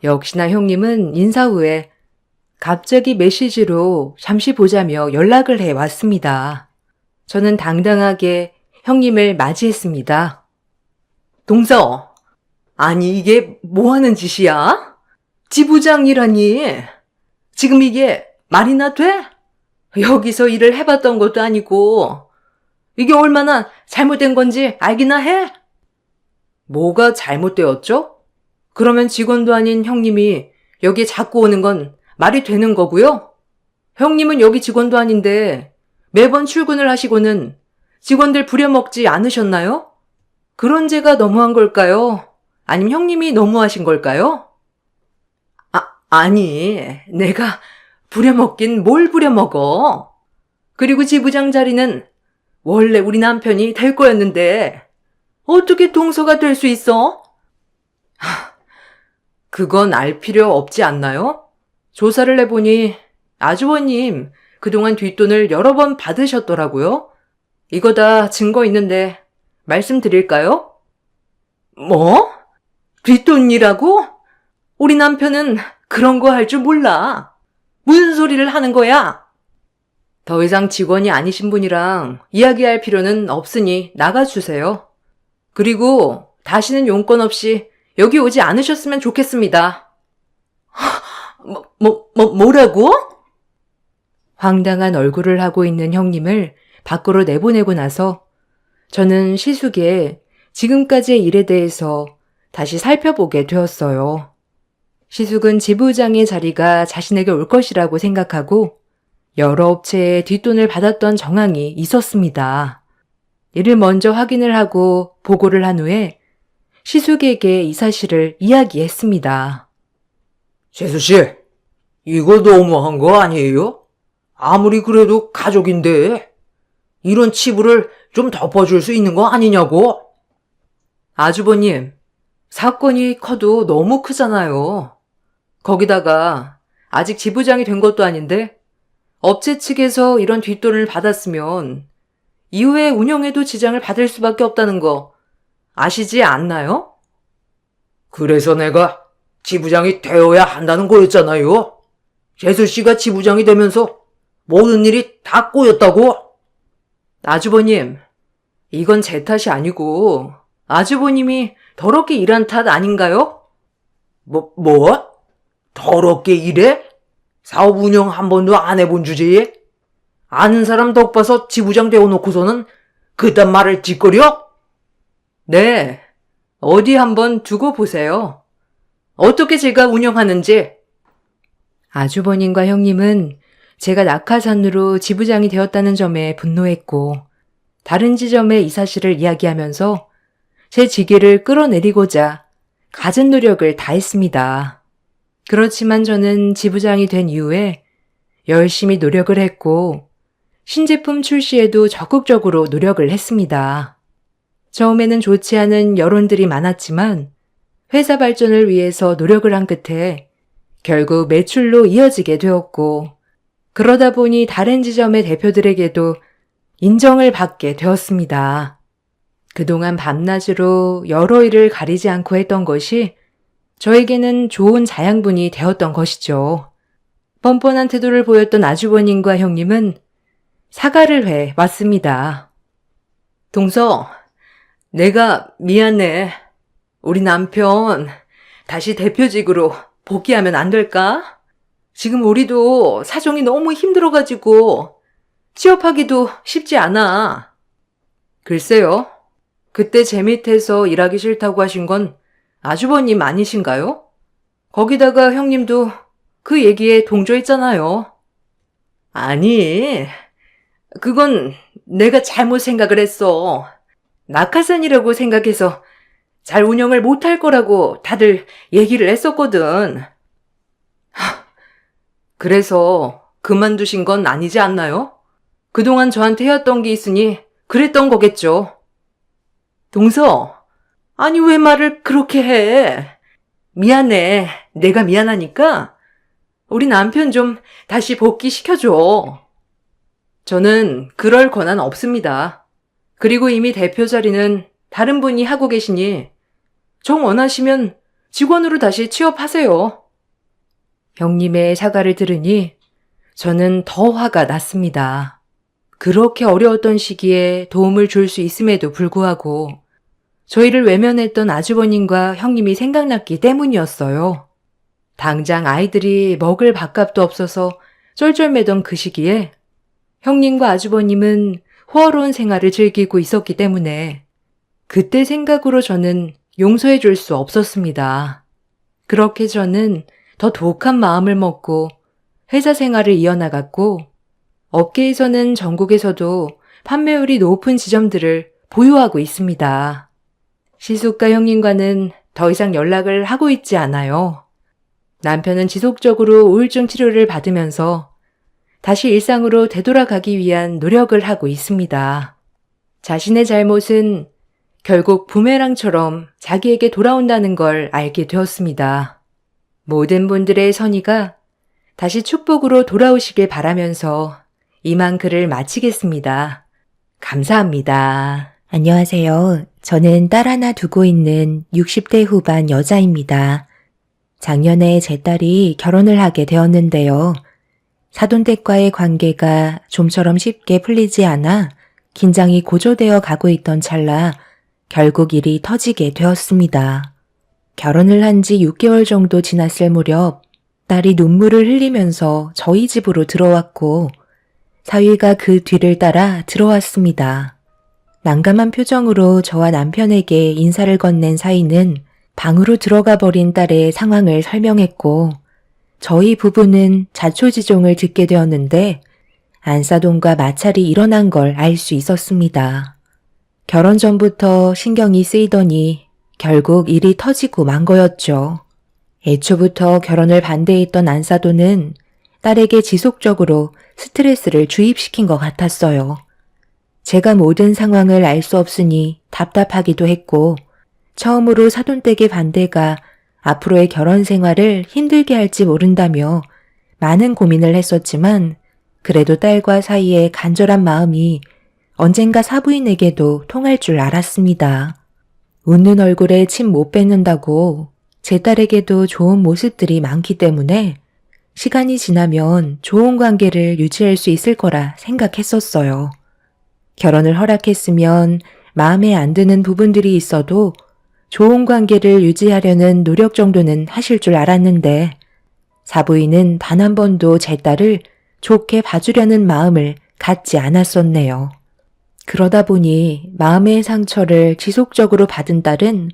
역시나 형님은 인사 후에 갑자기 메시지로 잠시 보자며 연락을 해왔습니다. 저는 당당하게 형님을 맞이했습니다. 동서, 아니 이게 뭐하는 짓이야? 지부장이라니. 지금 이게 말이나 돼? 여기서 일을 해봤던 것도 아니고 이게 얼마나 잘못된 건지 알기나 해? 뭐가 잘못되었죠? 그러면 직원도 아닌 형님이 여기에 자꾸 오는 건 말이 되는 거고요? 형님은 여기 직원도 아닌데 매번 출근을 하시고는 직원들 부려먹지 않으셨나요? 그런 제가 너무한 걸까요? 아니면 형님이 너무하신 걸까요? 아니, 내가 부려먹긴 뭘 부려먹어? 그리고 지부장 자리는 원래 우리 남편이 될 거였는데 어떻게 동서가 될 수 있어? 그건 알 필요 없지 않나요? 조사를 해보니 아주버님 그동안 뒷돈을 여러 번 받으셨더라고요. 이거 다 증거 있는데 말씀드릴까요? 뭐? 뒷돈이라고? 우리 남편은 그런 거 할 줄 몰라. 무슨 소리를 하는 거야? 더 이상 직원이 아니신 분이랑 이야기할 필요는 없으니 나가주세요. 그리고 다시는 용건 없이 여기 오지 않으셨으면 좋겠습니다. 뭐라고? 황당한 얼굴을 하고 있는 형님을 밖으로 내보내고 나서 저는 시숙의 지금까지의 일에 대해서 다시 살펴보게 되었어요. 시숙은 지부장의 자리가 자신에게 올 것이라고 생각하고 여러 업체에 뒷돈을 받았던 정황이 있었습니다. 이를 먼저 확인을 하고 보고를 한 후에 시숙에게 이 사실을 이야기했습니다. 재수 씨, 이거 너무한 거 아니에요? 아무리 그래도 가족인데 이런 치부를 좀 덮어줄 수 있는 거 아니냐고? 아주버님, 사건이 커도 너무 크잖아요. 거기다가 아직 지부장이 된 것도 아닌데 업체 측에서 이런 뒷돈을 받았으면 이후에 운영에도 지장을 받을 수밖에 없다는 거 아시지 않나요? 그래서 내가 지부장이 되어야 한다는 거였잖아요. 재수 씨가 지부장이 되면서 모든 일이 다 꼬였다고. 아주버님, 이건 제 탓이 아니고 아주버님이 더럽게 일한 탓 아닌가요? 뭐? 더럽게 일해? 사업 운영 한 번도 안 해본 주제에? 아는 사람 덕 봐서 지부장 되어놓고서는 그딴 말을 짓거려? 네, 어디 한번 두고 보세요. 어떻게 제가 운영하는지. 아주버님과 형님은 제가 낙하산으로 지부장이 되었다는 점에 분노했고, 다른 지점에 이 사실을 이야기하면서 제 지위를 끌어내리고자 갖은 노력을 다했습니다. 그렇지만 저는 지부장이 된 이후에 열심히 노력을 했고, 신제품 출시에도 적극적으로 노력을 했습니다. 처음에는 좋지 않은 여론들이 많았지만 회사 발전을 위해서 노력을 한 끝에 결국 매출로 이어지게 되었고, 그러다 보니 다른 지점의 대표들에게도 인정을 받게 되었습니다. 그동안 밤낮으로 여러 일을 가리지 않고 했던 것이 저에게는 좋은 자양분이 되었던 것이죠. 뻔뻔한 태도를 보였던 아주버님과 형님은 사과를 해 왔습니다. 동서, 내가 미안해. 우리 남편 다시 대표직으로 복귀하면 안 될까? 지금 우리도 사정이 너무 힘들어가지고 취업하기도 쉽지 않아. 글쎄요. 그때 제 밑에서 일하기 싫다고 하신 건 아주버님 아니신가요? 거기다가 형님도 그 얘기에 동조했잖아요. 아니, 그건 내가 잘못 생각을 했어. 낙하산이라고 생각해서 잘 운영을 못할 거라고 다들 얘기를 했었거든. 그래서 그만두신 건 아니지 않나요? 그동안 저한테 해왔던 게 있으니 그랬던 거겠죠. 동서, 아니 왜 말을 그렇게 해? 미안해. 내가 미안하니까 우리 남편 좀 다시 복귀시켜줘. 저는 그럴 권한 없습니다. 그리고 이미 대표 자리는 다른 분이 하고 계시니 정 원하시면 직원으로 다시 취업하세요. 형님의 사과를 들으니 저는 더 화가 났습니다. 그렇게 어려웠던 시기에 도움을 줄 수 있음에도 불구하고 저희를 외면했던 아주버님과 형님이 생각났기 때문이었어요. 당장 아이들이 먹을 밥값도 없어서 쩔쩔매던 그 시기에 형님과 아주버님은 호화로운 생활을 즐기고 있었기 때문에 그때 생각으로 저는 용서해 줄 수 없었습니다. 그렇게 저는 더 독한 마음을 먹고 회사 생활을 이어나갔고, 업계에서는 전국에서도 판매율이 높은 지점들을 보유하고 있습니다. 시숙과 형님과는 더 이상 연락을 하고 있지 않아요. 남편은 지속적으로 우울증 치료를 받으면서 다시 일상으로 되돌아가기 위한 노력을 하고 있습니다. 자신의 잘못은 결국 부메랑처럼 자기에게 돌아온다는 걸 알게 되었습니다. 모든 분들의 선의가 다시 축복으로 돌아오시길 바라면서 이만 글을 마치겠습니다. 감사합니다. 안녕하세요. 저는 딸 하나 두고 있는 60대 후반 여자입니다. 작년에 제 딸이 결혼을 하게 되었는데요. 사돈댁과의 관계가 좀처럼 쉽게 풀리지 않아 긴장이 고조되어 가고 있던 찰나 결국 일이 터지게 되었습니다. 결혼을 한 지 6개월 정도 지났을 무렵 딸이 눈물을 흘리면서 저희 집으로 들어왔고 사위가 그 뒤를 따라 들어왔습니다. 난감한 표정으로 저와 남편에게 인사를 건넨 사위는 방으로 들어가 버린 딸의 상황을 설명했고 저희 부부는 자초지종을 듣게 되었는데 안사돈과 마찰이 일어난 걸 알 수 있었습니다. 결혼 전부터 신경이 쓰이더니 결국 일이 터지고 만 거였죠. 애초부터 결혼을 반대했던 안사돈은 딸에게 지속적으로 스트레스를 주입시킨 것 같았어요. 제가 모든 상황을 알 수 없으니 답답하기도 했고 처음으로 사돈댁의 반대가 앞으로의 결혼 생활을 힘들게 할지 모른다며 많은 고민을 했었지만 그래도 딸과 사이의 간절한 마음이 언젠가 사부인에게도 통할 줄 알았습니다. 웃는 얼굴에 침 못 뱉는다고 제 딸에게도 좋은 모습들이 많기 때문에 시간이 지나면 좋은 관계를 유지할 수 있을 거라 생각했었어요. 결혼을 허락했으면 마음에 안 드는 부분들이 있어도 좋은 관계를 유지하려는 노력 정도는 하실 줄 알았는데 사부인은 단 한 번도 제 딸을 좋게 봐주려는 마음을 갖지 않았었네요. 그러다 보니 마음의 상처를 지속적으로 받은 딸은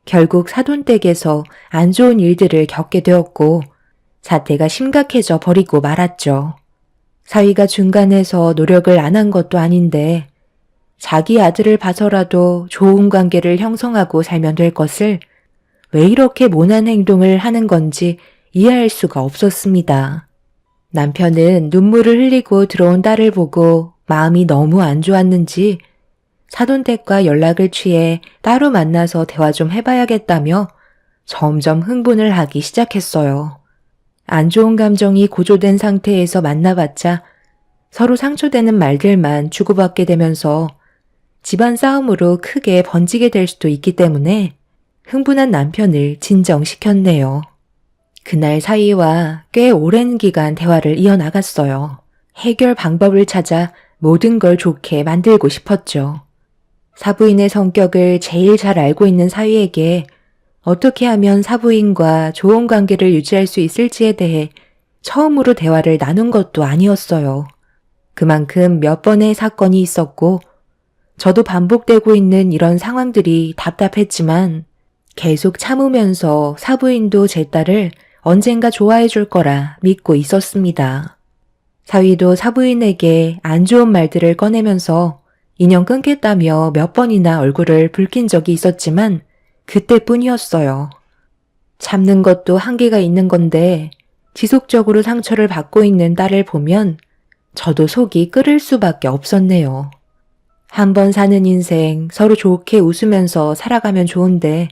결국 사돈댁에서 안 좋은 일들을 겪게 되었고 사태가 심각해져 버리고 말았죠. 사위가 중간에서 노력을 안 한 것도 아닌데 자기 아들을 봐서라도 좋은 관계를 형성하고 살면 될 것을 왜 이렇게 모난 행동을 하는 건지 이해할 수가 없었습니다. 남편은 눈물을 흘리고 들어온 딸을 보고 마음이 너무 안 좋았는지 사돈댁과 연락을 취해 따로 만나서 대화 좀 해봐야겠다며 점점 흥분을 하기 시작했어요. 안 좋은 감정이 고조된 상태에서 만나봤자 서로 상처되는 말들만 주고받게 되면서 집안 싸움으로 크게 번지게 될 수도 있기 때문에 흥분한 남편을 진정시켰네요. 그날 사이와 꽤 오랜 기간 대화를 이어나갔어요. 해결 방법을 찾아 모든 걸 좋게 만들고 싶었죠. 사부인의 성격을 제일 잘 알고 있는 사위에게 어떻게 하면 사부인과 좋은 관계를 유지할 수 있을지에 대해 처음으로 대화를 나눈 것도 아니었어요. 그만큼 몇 번의 사건이 있었고 저도 반복되고 있는 이런 상황들이 답답했지만 계속 참으면서 사부인도 제 딸을 언젠가 좋아해 줄 거라 믿고 있었습니다. 사위도 사부인에게 안 좋은 말들을 꺼내면서 인연 끊겠다며 몇 번이나 얼굴을 붉힌 적이 있었지만 그때뿐이었어요. 참는 것도 한계가 있는 건데 지속적으로 상처를 받고 있는 딸을 보면 저도 속이 끓을 수밖에 없었네요. 한 번 사는 인생 서로 좋게 웃으면서 살아가면 좋은데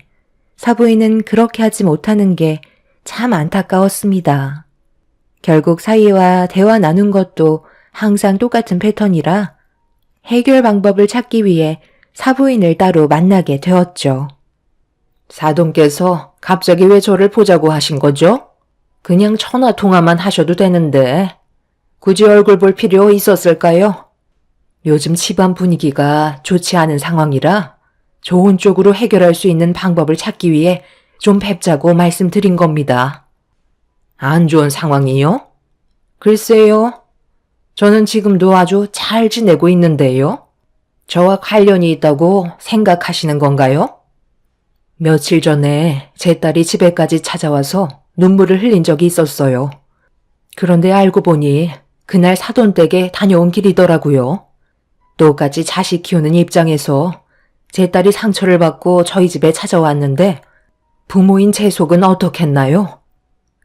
사부인은 그렇게 하지 못하는 게 참 안타까웠습니다. 결국 사위와 대화 나눈 것도 항상 똑같은 패턴이라 해결 방법을 찾기 위해 사부인을 따로 만나게 되었죠. 사돈께서 갑자기 왜 저를 보자고 하신 거죠? 그냥 전화 통화만 하셔도 되는데 굳이 얼굴 볼 필요 있었을까요? 요즘 집안 분위기가 좋지 않은 상황이라 좋은 쪽으로 해결할 수 있는 방법을 찾기 위해 좀 뵙자고 말씀드린 겁니다. 안 좋은 상황이요? 글쎄요. 저는 지금도 아주 잘 지내고 있는데요. 저와 관련이 있다고 생각하시는 건가요? 며칠 전에 제 딸이 집에까지 찾아와서 눈물을 흘린 적이 있었어요. 그런데 알고 보니 그날 사돈댁에 다녀온 길이더라고요. 똑같이 자식 키우는 입장에서 제 딸이 상처를 받고 저희 집에 찾아왔는데 부모인 제 속은 어떻겠나요?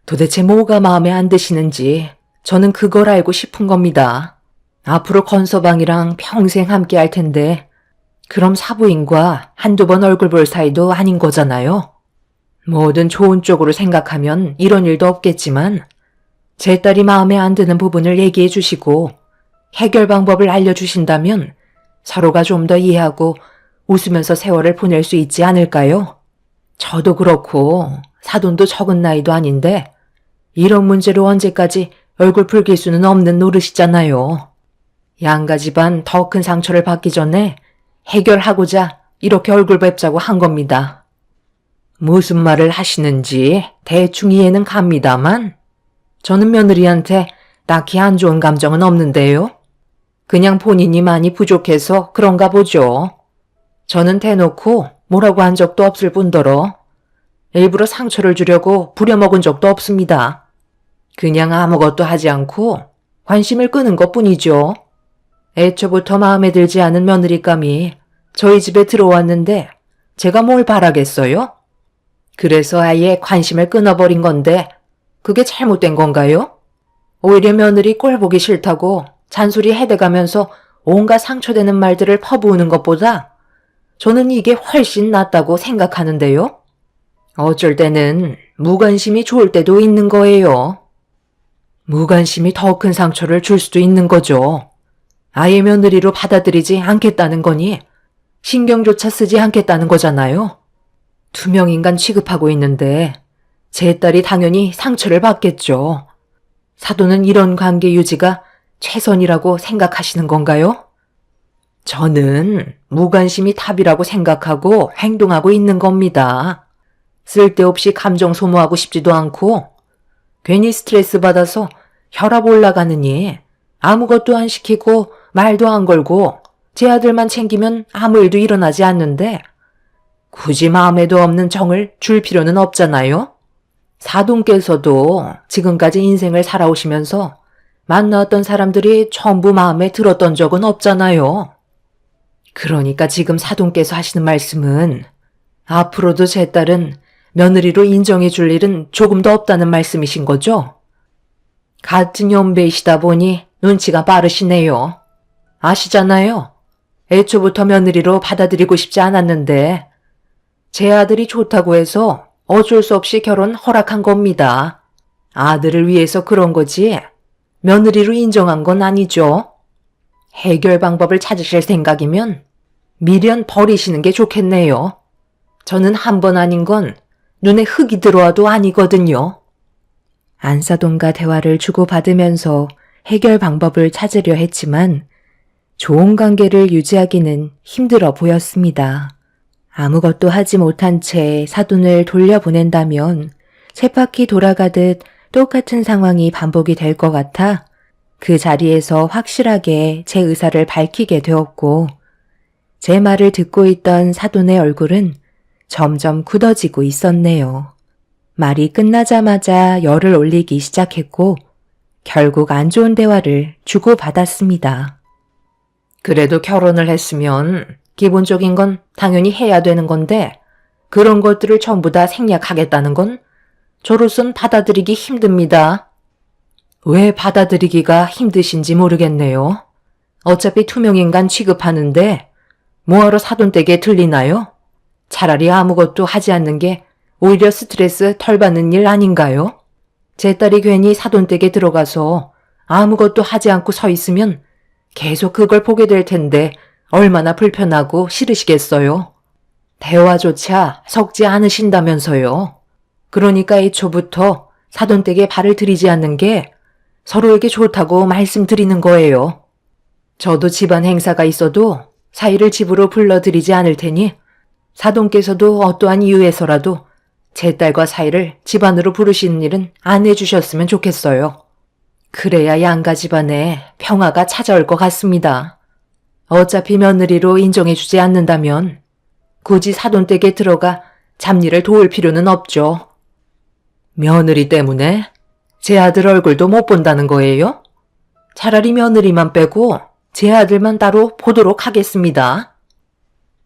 도대체 뭐가 마음에 안 드시는지 저는 그걸 알고 싶은 겁니다. 앞으로 건서방이랑 평생 함께 할 텐데 그럼 사부인과 한두 번 얼굴 볼 사이도 아닌 거잖아요. 뭐든 좋은 쪽으로 생각하면 이런 일도 없겠지만 제 딸이 마음에 안 드는 부분을 얘기해 주시고 해결 방법을 알려주신다면 서로가 좀 더 이해하고 웃으면서 세월을 보낼 수 있지 않을까요? 저도 그렇고 사돈도 적은 나이도 아닌데 이런 문제로 언제까지 얼굴 붉힐 수는 없는 노릇이잖아요. 양가 집안 더 큰 상처를 받기 전에 해결하고자 이렇게 얼굴 뵙자고 한 겁니다. 무슨 말을 하시는지 대충 이해는 갑니다만 저는 며느리한테 딱히 안 좋은 감정은 없는데요. 그냥 본인이 많이 부족해서 그런가 보죠. 저는 대놓고 뭐라고 한 적도 없을 뿐더러 일부러 상처를 주려고 부려먹은 적도 없습니다. 그냥 아무것도 하지 않고 관심을 끄는 것뿐이죠. 애초부터 마음에 들지 않은 며느리감이 저희 집에 들어왔는데 제가 뭘 바라겠어요? 그래서 아예 관심을 끊어버린 건데 그게 잘못된 건가요? 오히려 며느리 꼴 보기 싫다고 잔소리 해대가면서 온갖 상처되는 말들을 퍼부으는 것보다 저는 이게 훨씬 낫다고 생각하는데요. 어쩔 때는 무관심이 좋을 때도 있는 거예요. 무관심이 더 큰 상처를 줄 수도 있는 거죠. 아예 며느리로 받아들이지 않겠다는 거니 신경조차 쓰지 않겠다는 거잖아요. 투명인간 취급하고 있는데 제 딸이 당연히 상처를 받겠죠. 사돈은 이런 관계 유지가 최선이라고 생각하시는 건가요? 저는 무관심이 답이라고 생각하고 행동하고 있는 겁니다. 쓸데없이 감정 소모하고 싶지도 않고 괜히 스트레스 받아서 혈압 올라가느니 아무것도 안 시키고 말도 안 걸고 제 아들만 챙기면 아무 일도 일어나지 않는데 굳이 마음에도 없는 정을 줄 필요는 없잖아요. 사돈께서도 지금까지 인생을 살아오시면서 만나왔던 사람들이 전부 마음에 들었던 적은 없잖아요. 그러니까 지금 사돈께서 하시는 말씀은 앞으로도 제 딸은 며느리로 인정해 줄 일은 조금 더 없다는 말씀이신 거죠? 같은 연배이시다 보니 눈치가 빠르시네요. 아시잖아요. 애초부터 며느리로 받아들이고 싶지 않았는데 제 아들이 좋다고 해서 어쩔 수 없이 결혼 허락한 겁니다. 아들을 위해서 그런 거지 며느리로 인정한 건 아니죠. 해결 방법을 찾으실 생각이면 미련 버리시는 게 좋겠네요. 저는 한 번 아닌 건 눈에 흙이 들어와도 아니거든요. 안사돈과 대화를 주고받으면서 해결 방법을 찾으려 했지만 좋은 관계를 유지하기는 힘들어 보였습니다. 아무것도 하지 못한 채 사돈을 돌려보낸다면 쳇바퀴 돌아가듯 똑같은 상황이 반복이 될 것 같아 그 자리에서 확실하게 제 의사를 밝히게 되었고 제 말을 듣고 있던 사돈의 얼굴은 점점 굳어지고 있었네요. 말이 끝나자마자 열을 올리기 시작했고 결국 안 좋은 대화를 주고받았습니다. 그래도 결혼을 했으면 기본적인 건 당연히 해야 되는 건데 그런 것들을 전부 다 생략하겠다는 건 저로선 받아들이기 힘듭니다. 왜 받아들이기가 힘드신지 모르겠네요. 어차피 투명인간 취급하는데 뭐하러 사돈댁에 들리나요? 차라리 아무것도 하지 않는 게 오히려 스트레스 덜 받는 일 아닌가요? 제 딸이 괜히 사돈댁에 들어가서 아무것도 하지 않고 서 있으면 계속 그걸 보게 될 텐데 얼마나 불편하고 싫으시겠어요? 대화조차 섞지 않으신다면서요. 그러니까 애초부터 사돈댁에 발을 들이지 않는 게 서로에게 좋다고 말씀드리는 거예요. 저도 집안 행사가 있어도 사이를 집으로 불러드리지 않을 테니 사돈께서도 어떠한 이유에서라도 제 딸과 사이를 집안으로 부르시는 일은 안 해주셨으면 좋겠어요. 그래야 양가 집안에 평화가 찾아올 것 같습니다. 어차피 며느리로 인정해주지 않는다면 굳이 사돈댁에 들어가 잡일을 도울 필요는 없죠. 며느리 때문에 제 아들 얼굴도 못 본다는 거예요? 차라리 며느리만 빼고 제 아들만 따로 보도록 하겠습니다.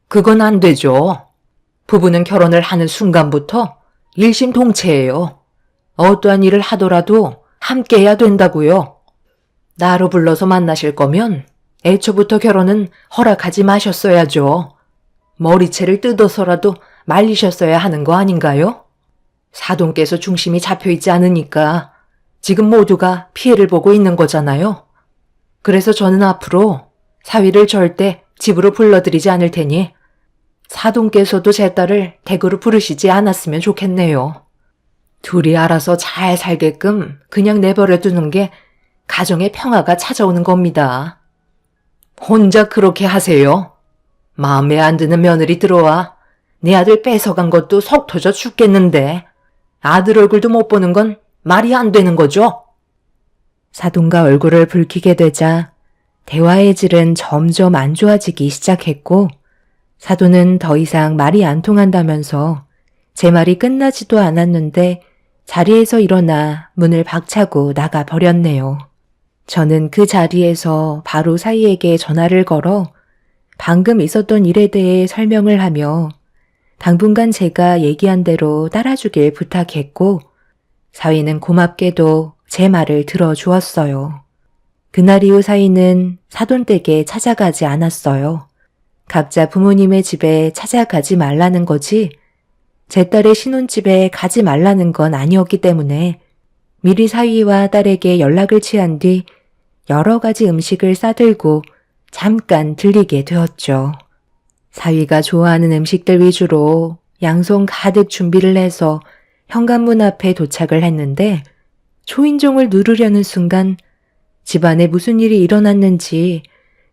그건 안 되죠. 부부는 결혼을 하는 순간부터 일심동체예요. 어떠한 일을 하더라도 함께 해야 된다고요. 나로 불러서 만나실 거면 애초부터 결혼은 허락하지 마셨어야죠. 머리채를 뜯어서라도 말리셨어야 하는 거 아닌가요? 사돈께서 중심이 잡혀있지 않으니까 지금 모두가 피해를 보고 있는 거잖아요. 그래서 저는 앞으로 사위를 절대 집으로 불러들이지 않을 테니 사돈께서도 제 딸을 댁으로 부르시지 않았으면 좋겠네요. 둘이 알아서 잘 살게끔 그냥 내버려 두는 게 가정의 평화가 찾아오는 겁니다. 혼자 그렇게 하세요. 마음에 안 드는 며느리 들어와 내 아들 뺏어간 것도 속 터져 죽겠는데 아들 얼굴도 못 보는 건 말이 안 되는 거죠? 사돈과 얼굴을 붉히게 되자 대화의 질은 점점 안 좋아지기 시작했고 사돈은 더 이상 말이 안 통한다면서 제 말이 끝나지도 않았는데 자리에서 일어나 문을 박차고 나가 버렸네요. 저는 그 자리에서 바로 사위에게 전화를 걸어 방금 있었던 일에 대해 설명을 하며 당분간 제가 얘기한 대로 따라주길 부탁했고 사위는 고맙게도 제 말을 들어주었어요. 그날 이후 사위는 사돈댁에 찾아가지 않았어요. 각자 부모님의 집에 찾아가지 말라는 거지 제 딸의 신혼집에 가지 말라는 건 아니었기 때문에 미리 사위와 딸에게 연락을 취한 뒤 여러 가지 음식을 싸들고 잠깐 들리게 되었죠. 사위가 좋아하는 음식들 위주로 양손 가득 준비를 해서 현관문 앞에 도착을 했는데 초인종을 누르려는 순간 집안에 무슨 일이 일어났는지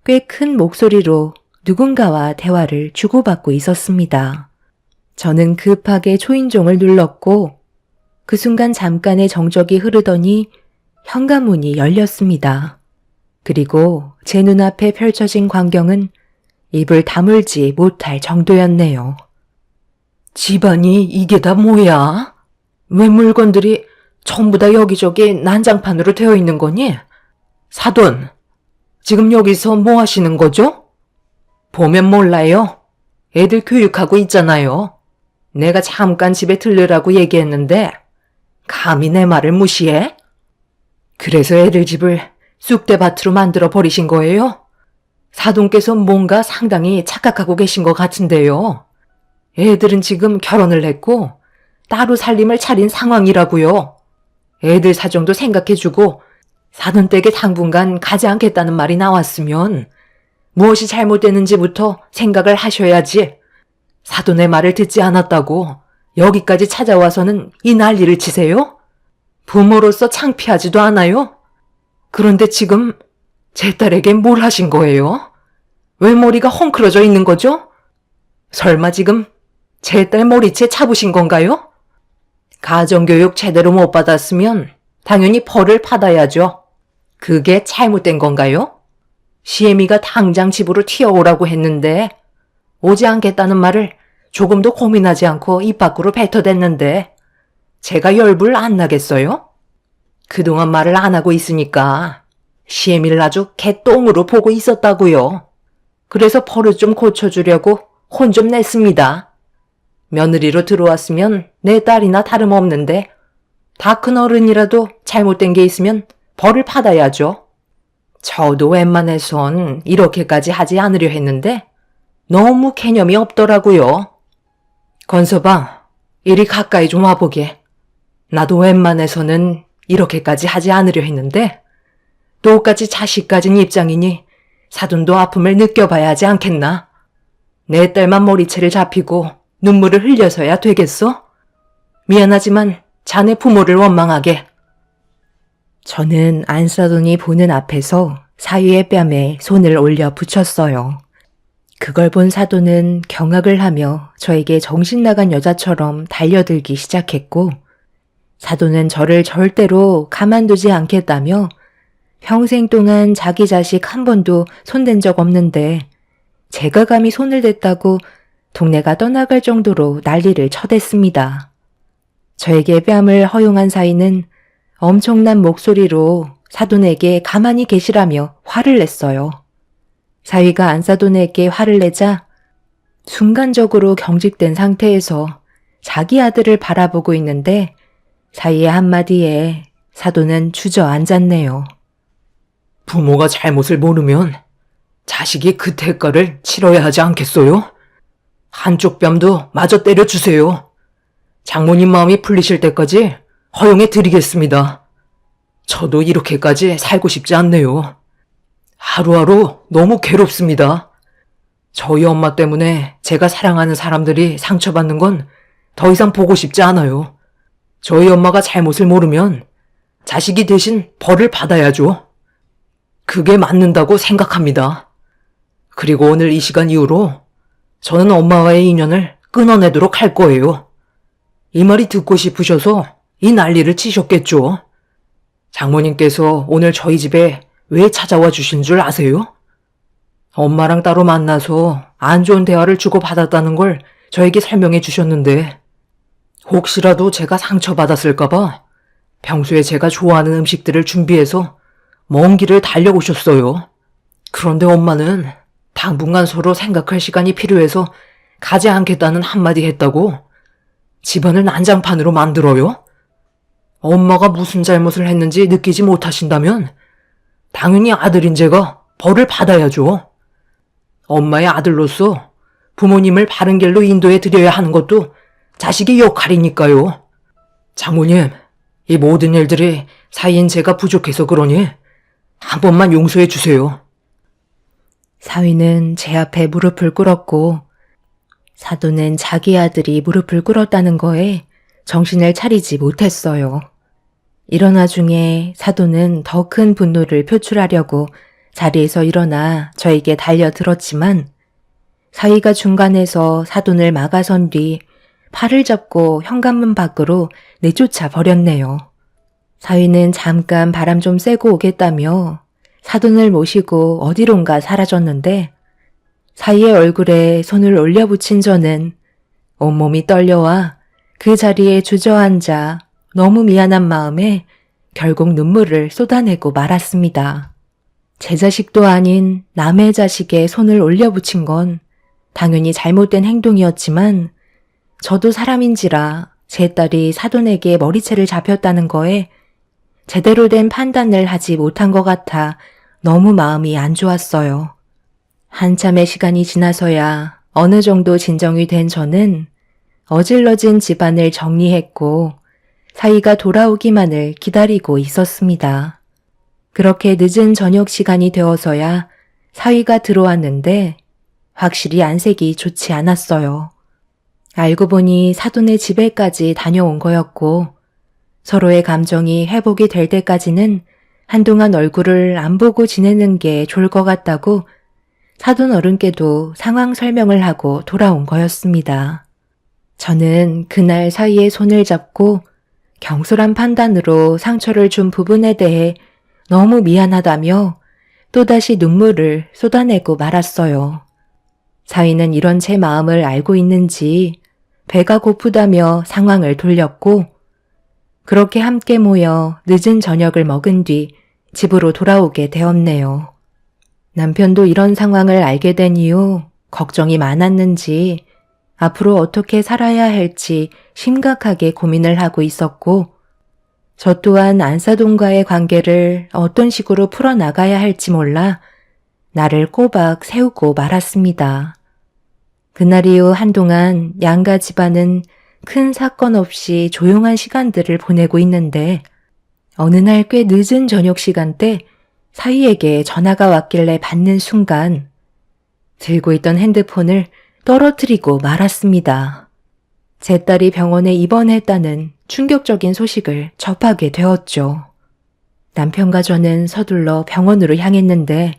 꽤 큰 목소리로 누군가와 대화를 주고받고 있었습니다. 저는 급하게 초인종을 눌렀고 그 순간 잠깐의 정적이 흐르더니 현관문이 열렸습니다. 그리고 제 눈앞에 펼쳐진 광경은 입을 다물지 못할 정도였네요. 집안이 이게 다 뭐야? 왜 물건들이 전부 다 여기저기 난장판으로 되어 있는 거니? 사돈, 지금 여기서 뭐 하시는 거죠? 보면 몰라요. 애들 교육하고 있잖아요. 내가 잠깐 집에 들르라고 얘기했는데 감히 내 말을 무시해? 그래서 애들 집을 쑥대밭으로 만들어 버리신 거예요? 사돈께서 뭔가 상당히 착각하고 계신 것 같은데요. 애들은 지금 결혼을 했고 따로 살림을 차린 상황이라고요. 애들 사정도 생각해주고 사돈 댁에 당분간 가지 않겠다는 말이 나왔으면 무엇이 잘못됐는지부터 생각을 하셔야지. 사돈의 말을 듣지 않았다고 여기까지 찾아와서는 이 난리를 치세요? 부모로서 창피하지도 않아요? 그런데 지금 제 딸에게 뭘 하신 거예요? 왜 머리가 헝클어져 있는 거죠? 설마 지금 제 딸 머리채 잡으신 건가요? 가정교육 제대로 못 받았으면 당연히 벌을 받아야죠. 그게 잘못된 건가요? 시애미가 당장 집으로 튀어오라고 했는데 오지 않겠다는 말을 조금도 고민하지 않고 입 밖으로 뱉어댔는데 제가 열불 안 나겠어요? 그동안 말을 안 하고 있으니까 시애미를 아주 개똥으로 보고 있었다고요. 그래서 버릇 좀 고쳐주려고 혼 좀 냈습니다. 며느리로 들어왔으면 내 딸이나 다름없는데 다 큰 어른이라도 잘못된 게 있으면 벌을 받아야죠. 저도 웬만해선 이렇게까지 하지 않으려 했는데 너무 개념이 없더라고요. 건서방, 이리 가까이 좀 와보게. 나도 웬만해서는 이렇게까지 하지 않으려 했는데 똑같이 자식 가진 입장이니 사돈도 아픔을 느껴봐야 하지 않겠나? 내 딸만 머리채를 잡히고 눈물을 흘려서야 되겠어? 미안하지만 자네 부모를 원망하게. 저는 안사돈이 보는 앞에서 사위의 뺨에 손을 올려 붙였어요. 그걸 본 사돈은 경악을 하며 저에게 정신 나간 여자처럼 달려들기 시작했고 사돈은 저를 절대로 가만두지 않겠다며 평생 동안 자기 자식 한 번도 손댄 적 없는데 제가 감히 손을 댔다고 동네가 떠나갈 정도로 난리를 쳐댔습니다. 저에게 뺨을 허용한 사위는 엄청난 목소리로 사돈에게 가만히 계시라며 화를 냈어요. 사위가 안사돈에게 화를 내자 순간적으로 경직된 상태에서 자기 아들을 바라보고 있는데 사위의 한마디에 사돈은 주저앉았네요. 부모가 잘못을 모르면 자식이 그 대가를 치러야 하지 않겠어요? 한쪽 뺨도 마저 때려주세요. 장모님 마음이 풀리실 때까지 허용해 드리겠습니다. 저도 이렇게까지 살고 싶지 않네요. 하루하루 너무 괴롭습니다. 저희 엄마 때문에 제가 사랑하는 사람들이 상처받는 건 더 이상 보고 싶지 않아요. 저희 엄마가 잘못을 모르면 자식이 대신 벌을 받아야죠. 그게 맞는다고 생각합니다. 그리고 오늘 이 시간 이후로 저는 엄마와의 인연을 끊어내도록 할 거예요. 이 말이 듣고 싶으셔서 이 난리를 치셨겠죠. 장모님께서 오늘 저희 집에 왜 찾아와 주신 줄 아세요? 엄마랑 따로 만나서 안 좋은 대화를 주고받았다는 걸 저에게 설명해 주셨는데 혹시라도 제가 상처받았을까봐 평소에 제가 좋아하는 음식들을 준비해서 먼 길을 달려오셨어요. 그런데 엄마는 당분간 서로 생각할 시간이 필요해서 가지 않겠다는 한마디 했다고 집안을 난장판으로 만들어요? 엄마가 무슨 잘못을 했는지 느끼지 못하신다면 당연히 아들인 제가 벌을 받아야죠. 엄마의 아들로서 부모님을 바른 길로 인도해 드려야 하는 것도 자식의 역할이니까요. 장모님, 이 모든 일들이 사이인 제가 부족해서 그러니 한 번만 용서해 주세요. 사위는 제 앞에 무릎을 꿇었고 사돈은 자기 아들이 무릎을 꿇었다는 거에 정신을 차리지 못했어요. 이런 와중에 사돈은 더 큰 분노를 표출하려고 자리에서 일어나 저에게 달려들었지만 사위가 중간에서 사돈을 막아선 뒤 팔을 잡고 현관문 밖으로 내쫓아 버렸네요. 사위는 잠깐 바람 좀 쐬고 오겠다며 사돈을 모시고 어디론가 사라졌는데 사위의 얼굴에 손을 올려붙인 저는 온몸이 떨려와 그 자리에 주저앉아 너무 미안한 마음에 결국 눈물을 쏟아내고 말았습니다. 제 자식도 아닌 남의 자식에 손을 올려붙인 건 당연히 잘못된 행동이었지만 저도 사람인지라 제 딸이 사돈에게 머리채를 잡혔다는 거에 제대로 된 판단을 하지 못한 것 같아 너무 마음이 안 좋았어요. 한참의 시간이 지나서야 어느 정도 진정이 된 저는 어질러진 집안을 정리했고 사위가 돌아오기만을 기다리고 있었습니다. 그렇게 늦은 저녁 시간이 되어서야 사위가 들어왔는데 확실히 안색이 좋지 않았어요. 알고 보니 사돈의 집에까지 다녀온 거였고 서로의 감정이 회복이 될 때까지는 한동안 얼굴을 안 보고 지내는 게 좋을 것 같다고 사돈 어른께도 상황 설명을 하고 돌아온 거였습니다. 저는 그날 사위의 손을 잡고 경솔한 판단으로 상처를 준 부분에 대해 너무 미안하다며 또다시 눈물을 쏟아내고 말았어요. 사위는 이런 제 마음을 알고 있는지 배가 고프다며 상황을 돌렸고 그렇게 함께 모여 늦은 저녁을 먹은 뒤 집으로 돌아오게 되었네요. 남편도 이런 상황을 알게 된 이후 걱정이 많았는지 앞으로 어떻게 살아야 할지 심각하게 고민을 하고 있었고 저 또한 안사돈과의 관계를 어떤 식으로 풀어나가야 할지 몰라 나를 꼬박 세우고 말았습니다. 그날 이후 한동안 양가 집안은 큰 사건 없이 조용한 시간들을 보내고 있는데 어느 날 꽤 늦은 저녁 시간대 사위에게 전화가 왔길래 받는 순간 들고 있던 핸드폰을 떨어뜨리고 말았습니다. 제 딸이 병원에 입원했다는 충격적인 소식을 접하게 되었죠. 남편과 저는 서둘러 병원으로 향했는데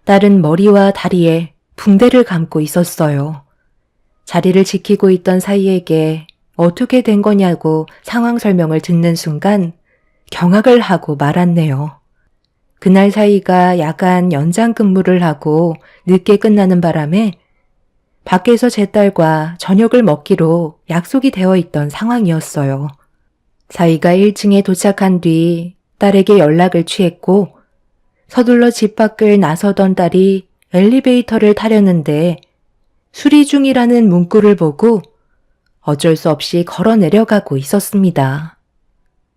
딸은 머리와 다리에 붕대를 감고 있었어요. 자리를 지키고 있던 사위에게 어떻게 된 거냐고 상황 설명을 듣는 순간 경악을 하고 말았네요. 그날 사위가 야간 연장 근무를 하고 늦게 끝나는 바람에 밖에서 제 딸과 저녁을 먹기로 약속이 되어 있던 상황이었어요. 사위가 1층에 도착한 뒤 딸에게 연락을 취했고 서둘러 집 밖을 나서던 딸이 엘리베이터를 타려는데 수리 중이라는 문구를 보고 어쩔 수 없이 걸어 내려가고 있었습니다.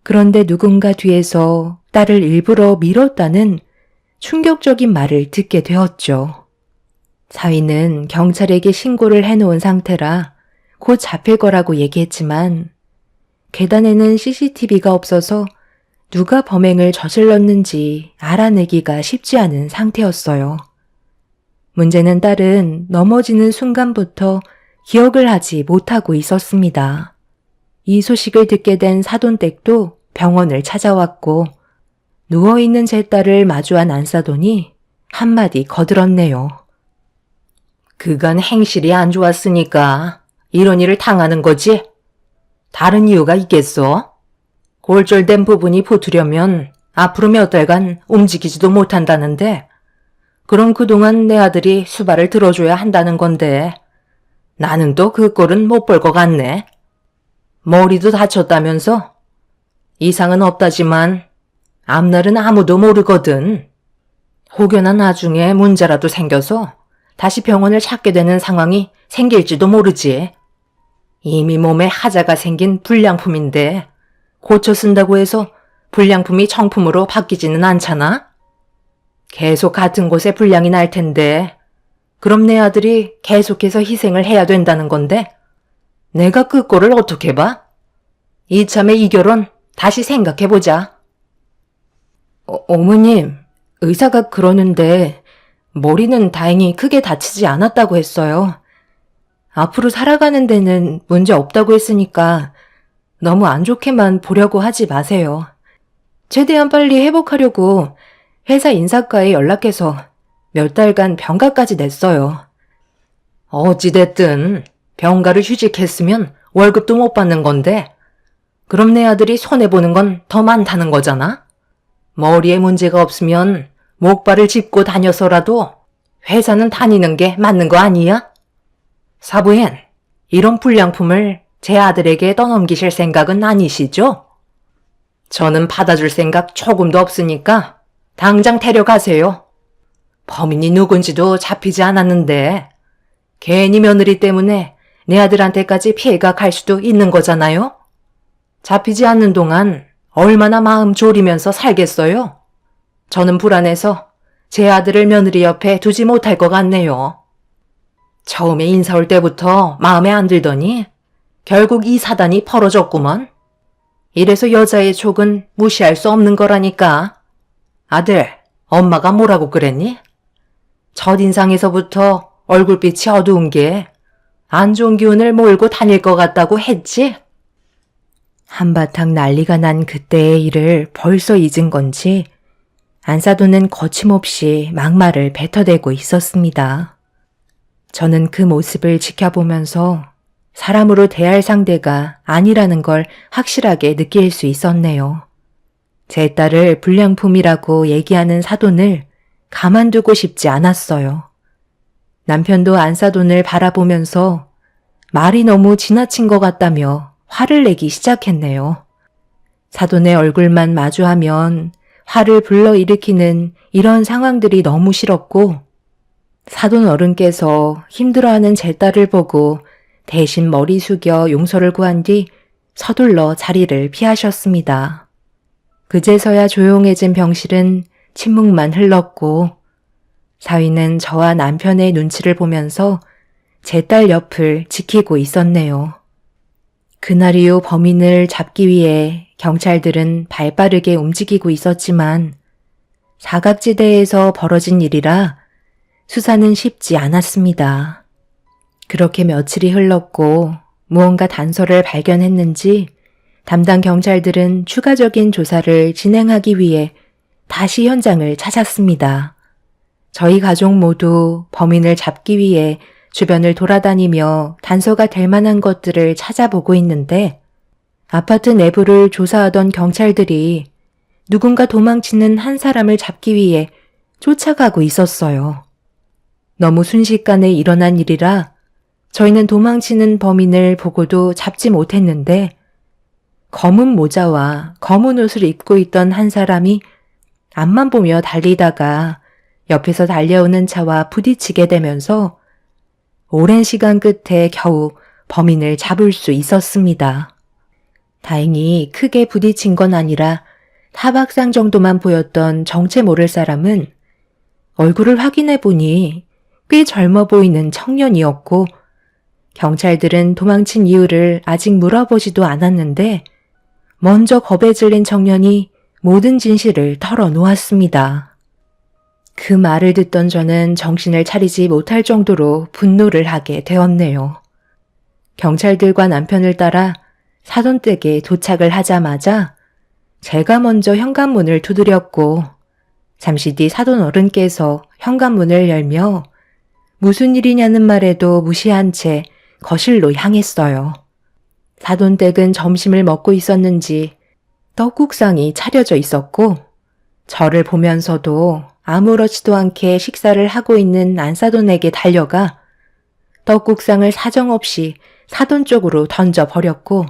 그런데 누군가 뒤에서 딸을 일부러 밀었다는 충격적인 말을 듣게 되었죠. 사위는 경찰에게 신고를 해놓은 상태라 곧 잡힐 거라고 얘기했지만 계단에는 CCTV가 없어서 누가 범행을 저질렀는지 알아내기가 쉽지 않은 상태였어요. 문제는 딸은 넘어지는 순간부터 기억을 하지 못하고 있었습니다. 이 소식을 듣게 된 사돈댁도 병원을 찾아왔고 누워있는 제 딸을 마주한 안사돈이 한마디 거들었네요. 그간 행실이 안 좋았으니까 이런 일을 당하는 거지? 다른 이유가 있겠어? 골절된 부분이 붙으려면 앞으로 몇 달간 움직이지도 못한다는데 그럼 그동안 내 아들이 수발을 들어줘야 한다는 건데 나는 또 그 꼴은 못 볼 것 같네. 머리도 다쳤다면서? 이상은 없다지만 앞날은 아무도 모르거든. 혹여나 나중에 문제라도 생겨서 다시 병원을 찾게 되는 상황이 생길지도 모르지. 이미 몸에 하자가 생긴 불량품인데 고쳐 쓴다고 해서 불량품이 정품으로 바뀌지는 않잖아? 계속 같은 곳에 불량이 날 텐데 그럼 내 아들이 계속해서 희생을 해야 된다는 건데 내가 그 꼴을 어떻게 봐? 이참에 이 결혼 다시 생각해보자. 어머님, 의사가 그러는데 머리는 다행히 크게 다치지 않았다고 했어요. 앞으로 살아가는 데는 문제 없다고 했으니까 너무 안 좋게만 보려고 하지 마세요. 최대한 빨리 회복하려고 회사 인사과에 연락해서 몇 달간 병가까지 냈어요. 어찌됐든 병가를 휴직했으면 월급도 못 받는 건데 그럼 내 아들이 손해보는 건 더 많다는 거잖아? 머리에 문제가 없으면 목발을 짚고 다녀서라도 회사는 다니는 게 맞는 거 아니야? 사부인, 이런 불량품을 제 아들에게 떠넘기실 생각은 아니시죠? 저는 받아줄 생각 조금도 없으니까 당장 데려가세요. 범인이 누군지도 잡히지 않았는데 괜히 며느리 때문에 내 아들한테까지 피해가 갈 수도 있는 거잖아요? 잡히지 않는 동안 얼마나 마음 졸이면서 살겠어요? 저는 불안해서 제 아들을 며느리 옆에 두지 못할 것 같네요. 처음에 인사 올 때부터 마음에 안 들더니 결국 이 사단이 벌어졌구먼. 이래서 여자의 촉은 무시할 수 없는 거라니까. 아들, 엄마가 뭐라고 그랬니? 첫인상에서부터 얼굴빛이 어두운 게 안 좋은 기운을 몰고 다닐 것 같다고 했지? 한바탕 난리가 난 그때의 일을 벌써 잊은 건지 안사돈은 거침없이 막말을 뱉어대고 있었습니다. 저는 그 모습을 지켜보면서 사람으로 대할 상대가 아니라는 걸 확실하게 느낄 수 있었네요. 제 딸을 불량품이라고 얘기하는 사돈을 가만두고 싶지 않았어요. 남편도 안사돈을 바라보면서 말이 너무 지나친 것 같다며 화를 내기 시작했네요. 사돈의 얼굴만 마주하면 화를 불러일으키는 이런 상황들이 너무 싫었고 사돈 어른께서 힘들어하는 제 딸을 보고 대신 머리 숙여 용서를 구한 뒤 서둘러 자리를 피하셨습니다. 그제서야 조용해진 병실은 침묵만 흘렀고 사위는 저와 남편의 눈치를 보면서 제 딸 옆을 지키고 있었네요. 그날 이후 범인을 잡기 위해 경찰들은 발빠르게 움직이고 있었지만 사각지대에서 벌어진 일이라 수사는 쉽지 않았습니다. 그렇게 며칠이 흘렀고 무언가 단서를 발견했는지 담당 경찰들은 추가적인 조사를 진행하기 위해 다시 현장을 찾았습니다. 저희 가족 모두 범인을 잡기 위해 주변을 돌아다니며 단서가 될 만한 것들을 찾아보고 있는데 아파트 내부를 조사하던 경찰들이 누군가 도망치는 한 사람을 잡기 위해 쫓아가고 있었어요. 너무 순식간에 일어난 일이라 저희는 도망치는 범인을 보고도 잡지 못했는데 검은 모자와 검은 옷을 입고 있던 한 사람이 앞만 보며 달리다가 옆에서 달려오는 차와 부딪히게 되면서 오랜 시간 끝에 겨우 범인을 잡을 수 있었습니다. 다행히 크게 부딪힌 건 아니라 타박상 정도만 보였던 정체 모를 사람은 얼굴을 확인해 보니 꽤 젊어 보이는 청년이었고 경찰들은 도망친 이유를 아직 물어보지도 않았는데 먼저 겁에 질린 청년이 모든 진실을 털어놓았습니다. 그 말을 듣던 저는 정신을 차리지 못할 정도로 분노를 하게 되었네요. 경찰들과 남편을 따라 사돈댁에 도착을 하자마자 제가 먼저 현관문을 두드렸고 잠시 뒤 사돈 어른께서 현관문을 열며 무슨 일이냐는 말에도 무시한 채 거실로 향했어요. 사돈댁은 점심을 먹고 있었는지 떡국상이 차려져 있었고 저를 보면서도 아무렇지도 않게 식사를 하고 있는 안사돈에게 달려가 떡국상을 사정없이 사돈 쪽으로 던져버렸고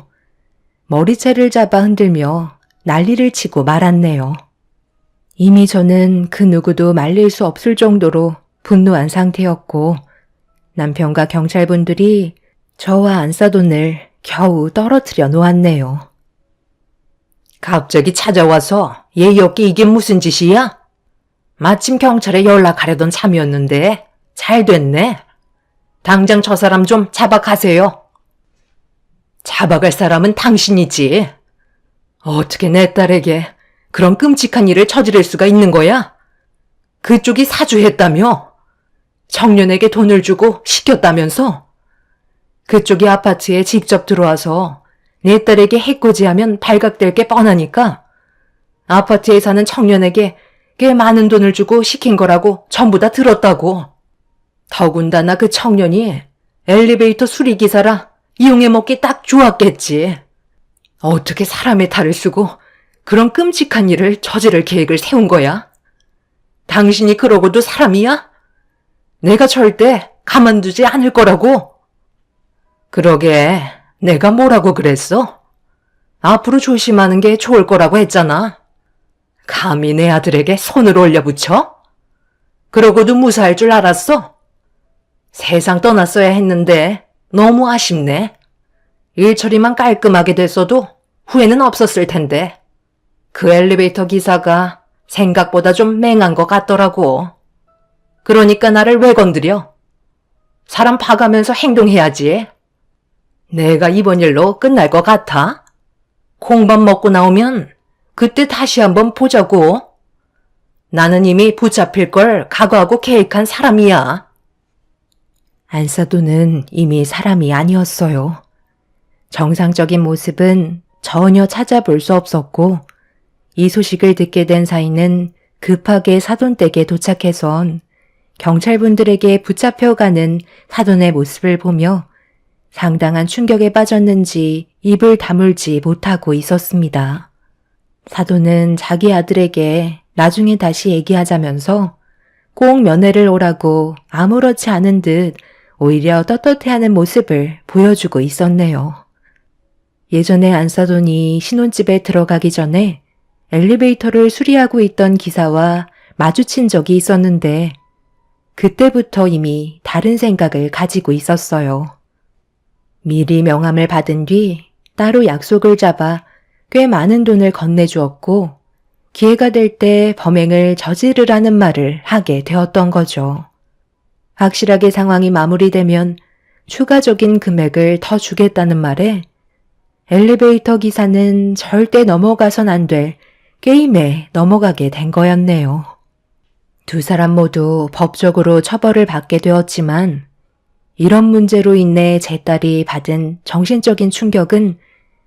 머리채를 잡아 흔들며 난리를 치고 말았네요. 이미 저는 그 누구도 말릴 수 없을 정도로 분노한 상태였고 남편과 경찰분들이 저와 안사돈을 겨우 떨어뜨려 놓았네요. 갑자기 찾아와서 예의 없게 이게 무슨 짓이야? 마침 경찰에 연락하려던 참이었는데 잘 됐네. 당장 저 사람 좀 잡아가세요. 잡아갈 사람은 당신이지. 어떻게 내 딸에게 그런 끔찍한 일을 저지를 수가 있는 거야? 그쪽이 사주했다며? 청년에게 돈을 주고 시켰다면서? 그쪽이 아파트에 직접 들어와서 내 딸에게 해코지하면 발각될 게 뻔하니까 아파트에 사는 청년에게 꽤 많은 돈을 주고 시킨 거라고 전부 다 들었다고. 더군다나 그 청년이 엘리베이터 수리기사라 이용해 먹기 딱 좋았겠지. 어떻게 사람의 탈을 쓰고 그런 끔찍한 일을 저지를 계획을 세운 거야? 당신이 그러고도 사람이야? 내가 절대 가만두지 않을 거라고. 그러게, 내가 뭐라고 그랬어? 앞으로 조심하는 게 좋을 거라고 했잖아. 감히 내 아들에게 손을 올려붙여? 그러고도 무사할 줄 알았어? 세상 떠났어야 했는데 너무 아쉽네. 일 처리만 깔끔하게 됐어도 후회는 없었을 텐데. 그 엘리베이터 기사가 생각보다 좀 맹한 것 같더라고. 그러니까 나를 왜 건드려? 사람 봐가면서 행동해야지. 내가 이번 일로 끝날 것 같아? 콩밥 먹고 나오면 그때 다시 한번 보자고. 나는 이미 붙잡힐 걸 각오하고 계획한 사람이야. 안사돈은 이미 사람이 아니었어요. 정상적인 모습은 전혀 찾아볼 수 없었고 이 소식을 듣게 된 사이는 급하게 사돈댁에 도착해선 경찰분들에게 붙잡혀가는 사돈의 모습을 보며 상당한 충격에 빠졌는지 입을 다물지 못하고 있었습니다. 사돈은 자기 아들에게 나중에 다시 얘기하자면서 꼭 면회를 오라고 아무렇지 않은 듯 오히려 떳떳해하는 모습을 보여주고 있었네요. 예전에 안사돈이 신혼집에 들어가기 전에 엘리베이터를 수리하고 있던 기사와 마주친 적이 있었는데 그때부터 이미 다른 생각을 가지고 있었어요. 미리 명함을 받은 뒤 따로 약속을 잡아 꽤 많은 돈을 건네주었고 기회가 될 때 범행을 저지르라는 말을 하게 되었던 거죠. 확실하게 상황이 마무리되면 추가적인 금액을 더 주겠다는 말에 엘리베이터 기사는 절대 넘어가선 안 될 게임에 넘어가게 된 거였네요. 두 사람 모두 법적으로 처벌을 받게 되었지만 이런 문제로 인해 제 딸이 받은 정신적인 충격은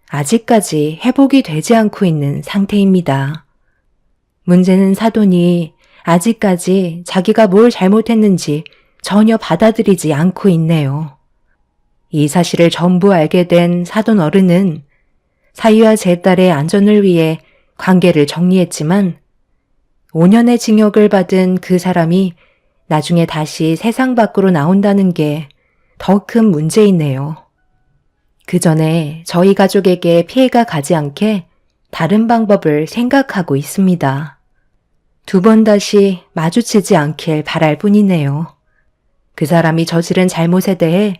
아직까지 회복이 되지 않고 있는 상태입니다. 문제는 사돈이 아직까지 자기가 뭘 잘못했는지 전혀 받아들이지 않고 있네요. 이 사실을 전부 알게 된 사돈 어른은 사위와 제 딸의 안전을 위해 관계를 정리했지만 5년의 징역을 받은 그 사람이 나중에 다시 세상 밖으로 나온다는 게 더 큰 문제이네요. 그 전에 저희 가족에게 피해가 가지 않게 다른 방법을 생각하고 있습니다. 두 번 다시 마주치지 않길 바랄 뿐이네요. 그 사람이 저지른 잘못에 대해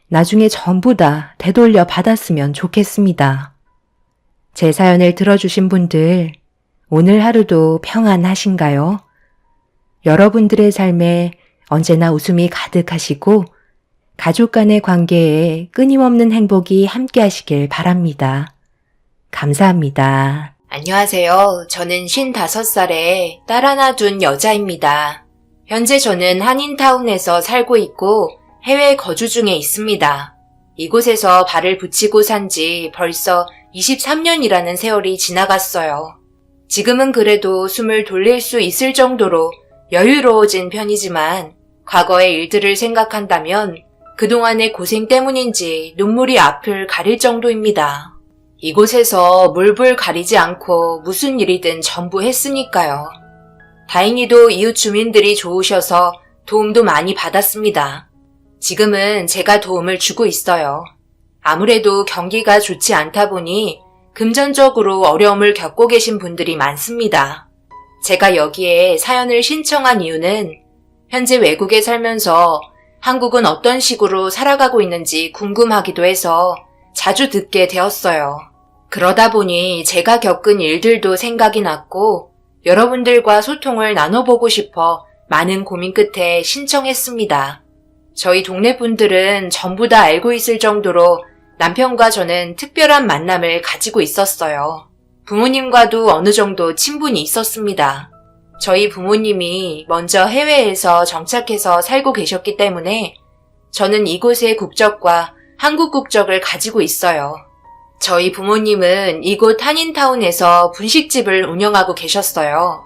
나중에 전부 다 되돌려 받았으면 좋겠습니다. 제 사연을 들어주신 분들, 오늘 하루도 평안하신가요? 여러분들의 삶에 언제나 웃음이 가득하시고 가족 간의 관계에 끊임없는 행복이 함께 하시길 바랍니다. 감사합니다. 안녕하세요. 저는 55살에 딸 하나 둔 여자입니다. 현재 저는 한인타운에서 살고 있고 해외 거주 중에 있습니다. 이곳에서 발을 붙이고 산 지 벌써 23년이라는 세월이 지나갔어요. 지금은 그래도 숨을 돌릴 수 있을 정도로 여유로워진 편이지만 과거의 일들을 생각한다면 그동안의 고생 때문인지 눈물이 앞을 가릴 정도입니다. 이곳에서 물불 가리지 않고 무슨 일이든 전부 했으니까요. 다행히도 이웃 주민들이 좋으셔서 도움도 많이 받았습니다. 지금은 제가 도움을 주고 있어요. 아무래도 경기가 좋지 않다 보니 금전적으로 어려움을 겪고 계신 분들이 많습니다. 제가 여기에 사연을 신청한 이유는 현재 외국에 살면서 한국은 어떤 식으로 살아가고 있는지 궁금하기도 해서 자주 듣게 되었어요. 그러다 보니 제가 겪은 일들도 생각이 났고 여러분들과 소통을 나눠보고 싶어 많은 고민 끝에 신청했습니다. 저희 동네 분들은 전부 다 알고 있을 정도로 남편과 저는 특별한 만남을 가지고 있었어요. 부모님과도 어느 정도 친분이 있었습니다. 저희 부모님이 먼저 해외에서 정착해서 살고 계셨기 때문에 저는 이곳의 국적과 한국 국적을 가지고 있어요. 저희 부모님은 이곳 한인타운에서 분식집을 운영하고 계셨어요.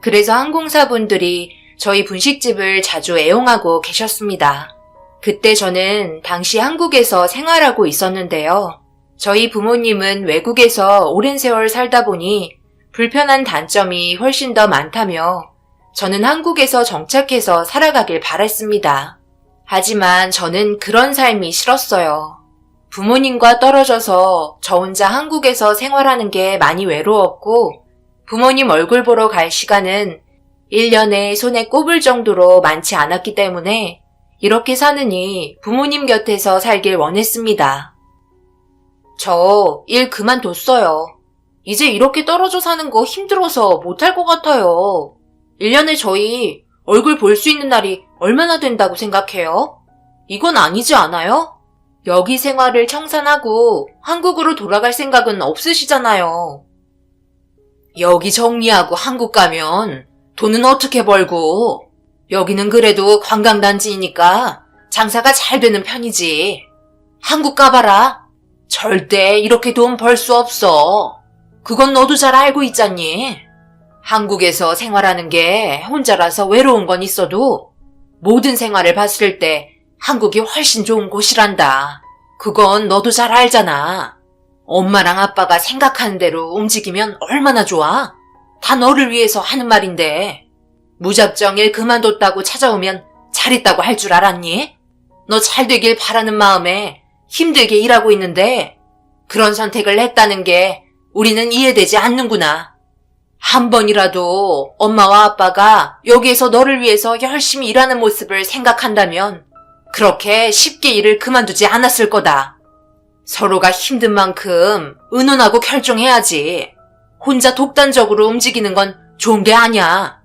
그래서 항공사분들이 저희 분식집을 자주 애용하고 계셨습니다. 그때 저는 당시 한국에서 생활하고 있었는데요. 저희 부모님은 외국에서 오랜 세월 살다 보니 불편한 단점이 훨씬 더 많다며 저는 한국에서 정착해서 살아가길 바랐습니다. 하지만 저는 그런 삶이 싫었어요. 부모님과 떨어져서 저 혼자 한국에서 생활하는 게 많이 외로웠고 부모님 얼굴 보러 갈 시간은 1년에 손에 꼽을 정도로 많지 않았기 때문에 이렇게 사느니 부모님 곁에서 살길 원했습니다. 저 일 그만뒀어요. 이제 이렇게 떨어져 사는 거 힘들어서 못할 것 같아요. 1년에 저희 얼굴 볼 수 있는 날이 얼마나 된다고 생각해요? 이건 아니지 않아요? 여기 생활을 청산하고 한국으로 돌아갈 생각은 없으시잖아요. 여기 정리하고 한국 가면 돈은 어떻게 벌고? 여기는 그래도 관광단지이니까 장사가 잘 되는 편이지. 한국 가봐라. 절대 이렇게 돈 벌 수 없어. 그건 너도 잘 알고 있잖니. 한국에서 생활하는 게 혼자라서 외로운 건 있어도 모든 생활을 봤을 때 한국이 훨씬 좋은 곳이란다. 그건 너도 잘 알잖아. 엄마랑 아빠가 생각하는 대로 움직이면 얼마나 좋아? 다 너를 위해서 하는 말인데. 무작정 일 그만뒀다고 찾아오면 잘했다고 할 줄 알았니? 너 잘 되길 바라는 마음에 힘들게 일하고 있는데 그런 선택을 했다는 게 우리는 이해되지 않는구나. 한 번이라도 엄마와 아빠가 여기에서 너를 위해서 열심히 일하는 모습을 생각한다면 그렇게 쉽게 일을 그만두지 않았을 거다. 서로가 힘든 만큼 의논하고 결정해야지. 혼자 독단적으로 움직이는 건 좋은 게 아니야.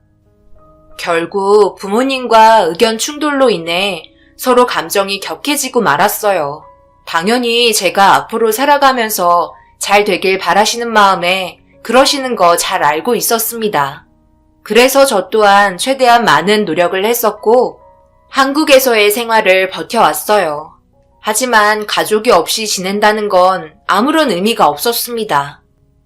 결국 부모님과 의견 충돌로 인해 서로 감정이 격해지고 말았어요. 당연히 제가 앞으로 살아가면서 잘 되길 바라시는 마음에 그러시는 거 잘 알고 있었습니다. 그래서 저 또한 최대한 많은 노력을 했었고 한국에서의 생활을 버텨왔어요. 하지만 가족이 없이 지낸다는 건 아무런 의미가 없었습니다.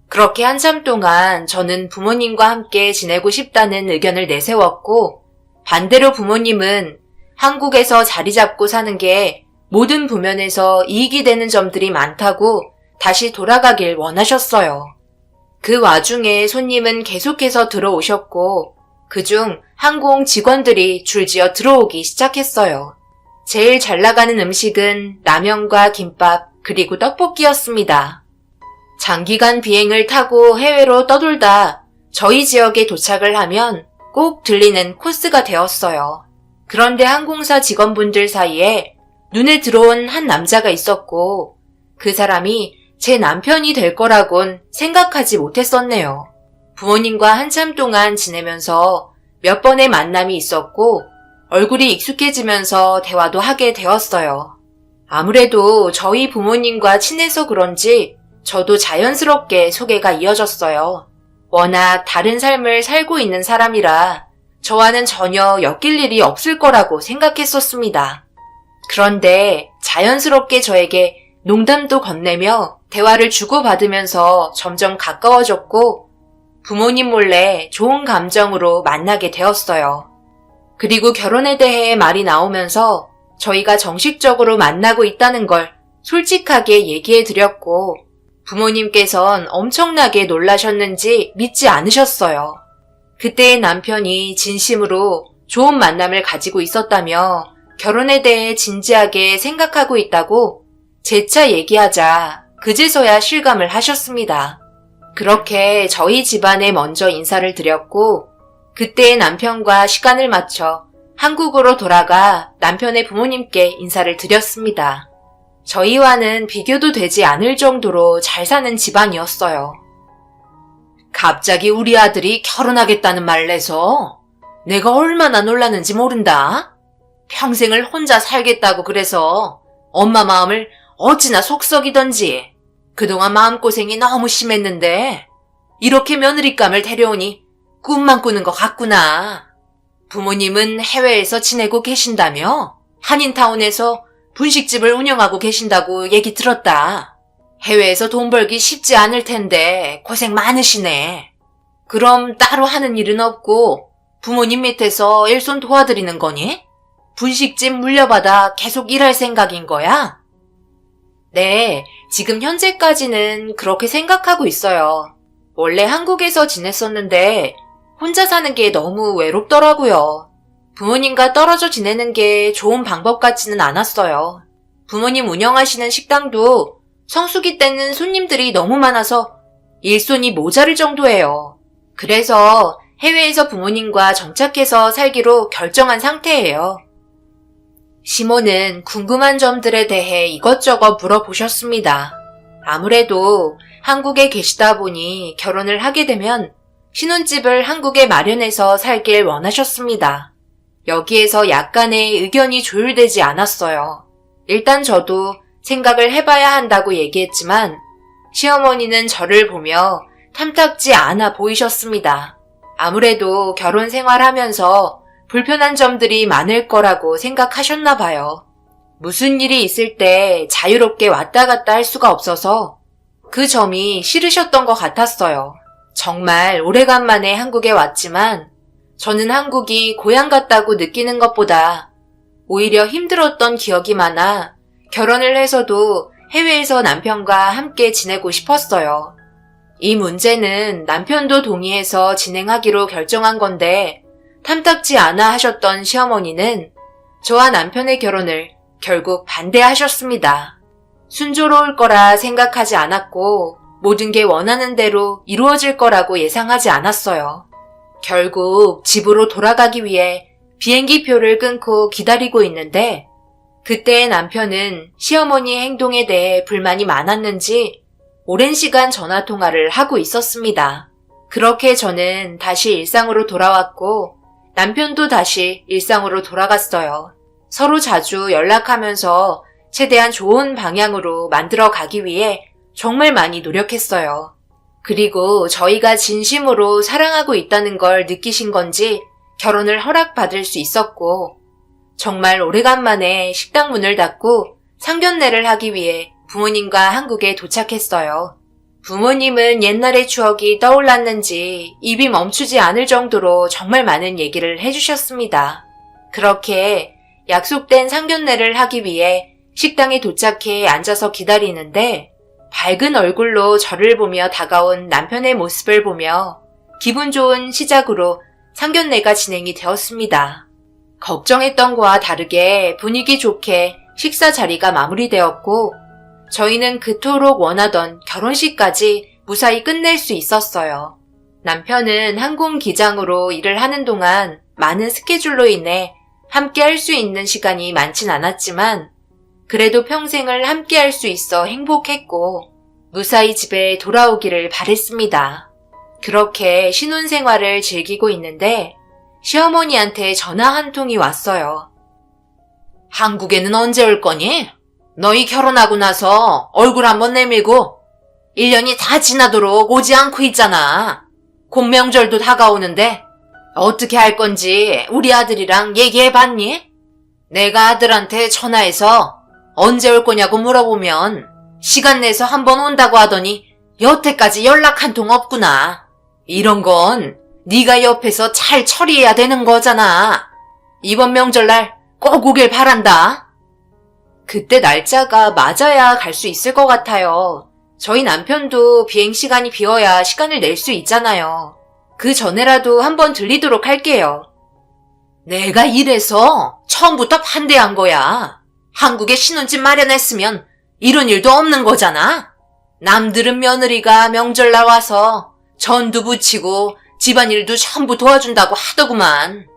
그렇게 한참 동안 저는 부모님과 함께 지내고 싶다는 의견을 내세웠고 반대로 부모님은 한국에서 자리 잡고 사는 게 모든 부면에서 이익이 되는 점들이 많다고 다시 돌아가길 원하셨어요. 그 와중에 손님은 계속해서 들어오셨고 그중 항공 직원들이 줄지어 들어오기 시작했어요. 제일 잘 나가는 음식은 라면과 김밥 그리고 떡볶이였습니다. 장기간 비행을 타고 해외로 떠돌다 저희 지역에 도착을 하면 꼭 들리는 코스가 되었어요. 그런데 항공사 직원분들 사이에 눈에 들어온 한 남자가 있었고 그 사람이 제 남편이 될 거라곤 생각하지 못했었네요. 부모님과 한참 동안 지내면서 몇 번의 만남이 있었고 얼굴이 익숙해지면서 대화도 하게 되었어요. 아무래도 저희 부모님과 친해서 그런지 저도 자연스럽게 소개가 이어졌어요. 워낙 다른 삶을 살고 있는 사람이라 저와는 전혀 엮일 일이 없을 거라고 생각했었습니다. 그런데 자연스럽게 저에게 농담도 건네며 대화를 주고받으면서 점점 가까워졌고 부모님 몰래 좋은 감정으로 만나게 되었어요. 그리고 결혼에 대해 말이 나오면서 저희가 정식적으로 만나고 있다는 걸 솔직하게 얘기해드렸고 부모님께선 엄청나게 놀라셨는지 믿지 않으셨어요. 그때의 남편이 진심으로 좋은 만남을 가지고 있었다며 결혼에 대해 진지하게 생각하고 있다고 재차 얘기하자 그제서야 실감을 하셨습니다. 그렇게 저희 집안에 먼저 인사를 드렸고 그때의 남편과 시간을 맞춰 한국으로 돌아가 남편의 부모님께 인사를 드렸습니다. 저희와는 비교도 되지 않을 정도로 잘 사는 집안이었어요. 갑자기 우리 아들이 결혼하겠다는 말을 해서 내가 얼마나 놀랐는지 모른다. 평생을 혼자 살겠다고 그래서 엄마 마음을 어찌나 속썩이던지 그동안 마음고생이 너무 심했는데 이렇게 며느리감을 데려오니 꿈만 꾸는 것 같구나. 부모님은 해외에서 지내고 계신다며? 한인타운에서 분식집을 운영하고 계신다고 얘기 들었다. 해외에서 돈 벌기 쉽지 않을 텐데 고생 많으시네. 그럼 따로 하는 일은 없고 부모님 밑에서 일손 도와드리는 거니? 분식집 물려받아 계속 일할 생각인 거야? 네, 지금 현재까지는 그렇게 생각하고 있어요. 원래 한국에서 지냈었는데 혼자 사는 게 너무 외롭더라고요. 부모님과 떨어져 지내는 게 좋은 방법 같지는 않았어요. 부모님 운영하시는 식당도 성수기 때는 손님들이 너무 많아서 일손이 모자랄 정도예요. 그래서 해외에서 부모님과 정착해서 살기로 결정한 상태예요. 시모는 궁금한 점들에 대해 이것저것 물어보셨습니다. 아무래도 한국에 계시다 보니 결혼을 하게 되면 신혼집을 한국에 마련해서 살길 원하셨습니다. 여기에서 약간의 의견이 조율되지 않았어요. 일단 저도 생각을 해봐야 한다고 얘기했지만 시어머니는 저를 보며 탐탁지 않아 보이셨습니다. 아무래도 결혼 생활하면서 불편한 점들이 많을 거라고 생각하셨나 봐요. 무슨 일이 있을 때 자유롭게 왔다 갔다 할 수가 없어서 그 점이 싫으셨던 것 같았어요. 정말 오래간만에 한국에 왔지만 저는 한국이 고향 같다고 느끼는 것보다 오히려 힘들었던 기억이 많아 결혼을 해서도 해외에서 남편과 함께 지내고 싶었어요. 이 문제는 남편도 동의해서 진행하기로 결정한 건데 탐탁지 않아 하셨던 시어머니는 저와 남편의 결혼을 결국 반대하셨습니다. 순조로울 거라 생각하지 않았고 모든 게 원하는 대로 이루어질 거라고 예상하지 않았어요. 결국 집으로 돌아가기 위해 비행기 표를 끊고 기다리고 있는데 그때의 남편은 시어머니의 행동에 대해 불만이 많았는지 오랜 시간 전화통화를 하고 있었습니다. 그렇게 저는 다시 일상으로 돌아왔고 남편도 다시 일상으로 돌아갔어요. 서로 자주 연락하면서 최대한 좋은 방향으로 만들어 가기 위해 정말 많이 노력했어요. 그리고 저희가 진심으로 사랑하고 있다는 걸 느끼신 건지 결혼을 허락받을 수 있었고 정말 오래간만에 식당 문을 닫고 상견례를 하기 위해 부모님과 한국에 도착했어요. 부모님은 옛날의 추억이 떠올랐는지 입이 멈추지 않을 정도로 정말 많은 얘기를 해주셨습니다. 그렇게 약속된 상견례를 하기 위해 식당에 도착해 앉아서 기다리는데 밝은 얼굴로 저를 보며 다가온 남편의 모습을 보며 기분 좋은 시작으로 상견례가 진행이 되었습니다. 걱정했던 거와 다르게 분위기 좋게 식사 자리가 마무리되었고 저희는 그토록 원하던 결혼식까지 무사히 끝낼 수 있었어요. 남편은 항공기장으로 일을 하는 동안 많은 스케줄로 인해 함께 할 수 있는 시간이 많진 않았지만 그래도 평생을 함께 할 수 있어 행복했고 무사히 집에 돌아오기를 바랬습니다. 그렇게 신혼생활을 즐기고 있는데 시어머니한테 전화 한 통이 왔어요. 한국에는 언제 올 거니? 너희 결혼하고 나서 얼굴 한번 내밀고 1년이 다 지나도록 오지 않고 있잖아. 곧 명절도 다가오는데 어떻게 할 건지 우리 아들이랑 얘기해봤니? 내가 아들한테 전화해서 언제 올 거냐고 물어보면 시간 내서 한번 온다고 하더니 여태까지 연락 한 통 없구나. 이런 건 네가 옆에서 잘 처리해야 되는 거잖아. 이번 명절날 꼭 오길 바란다. 그때 날짜가 맞아야 갈 수 있을 것 같아요. 저희 남편도 비행시간이 비어야 시간을 낼 수 있잖아요. 그 전에라도 한번 들리도록 할게요. 내가 이래서 처음부터 반대한 거야. 한국에 신혼집 마련했으면 이런 일도 없는 거잖아. 남들은 며느리가 명절날 와서 전두 부치고 집안일도 전부 도와준다고 하더구만.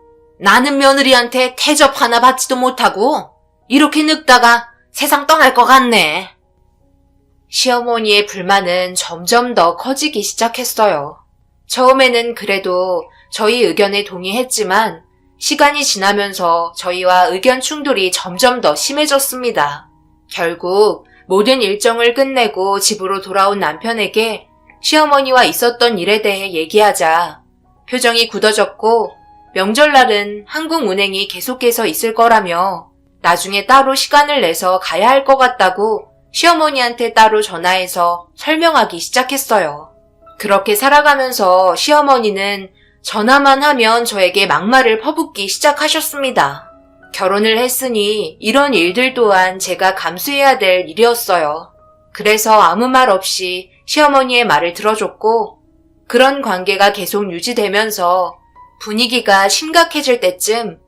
나는 며느리한테 대접 하나 받지도 못하고 이렇게 늙다가 세상 떠날 것 같네. 시어머니의 불만은 점점 더 커지기 시작했어요. 처음에는 그래도 저희 의견에 동의했지만 시간이 지나면서 저희와 의견 충돌이 점점 더 심해졌습니다. 결국 모든 일정을 끝내고 집으로 돌아온 남편에게 시어머니와 있었던 일에 대해 얘기하자 표정이 굳어졌고 명절날은 한국운행이 계속해서 있을 거라며 나중에 따로 시간을 내서 가야 할 것 같다고 시어머니한테 따로 전화해서 설명하기 시작했어요. 그렇게 살아가면서 시어머니는 전화만 하면 저에게 막말을 퍼붓기 시작하셨습니다. 결혼을 했으니 이런 일들 또한 제가 감수해야 될 일이었어요. 그래서 아무 말 없이 시어머니의 말을 들어줬고 그런 관계가 계속 유지되면서 분위기가 심각해질 때쯤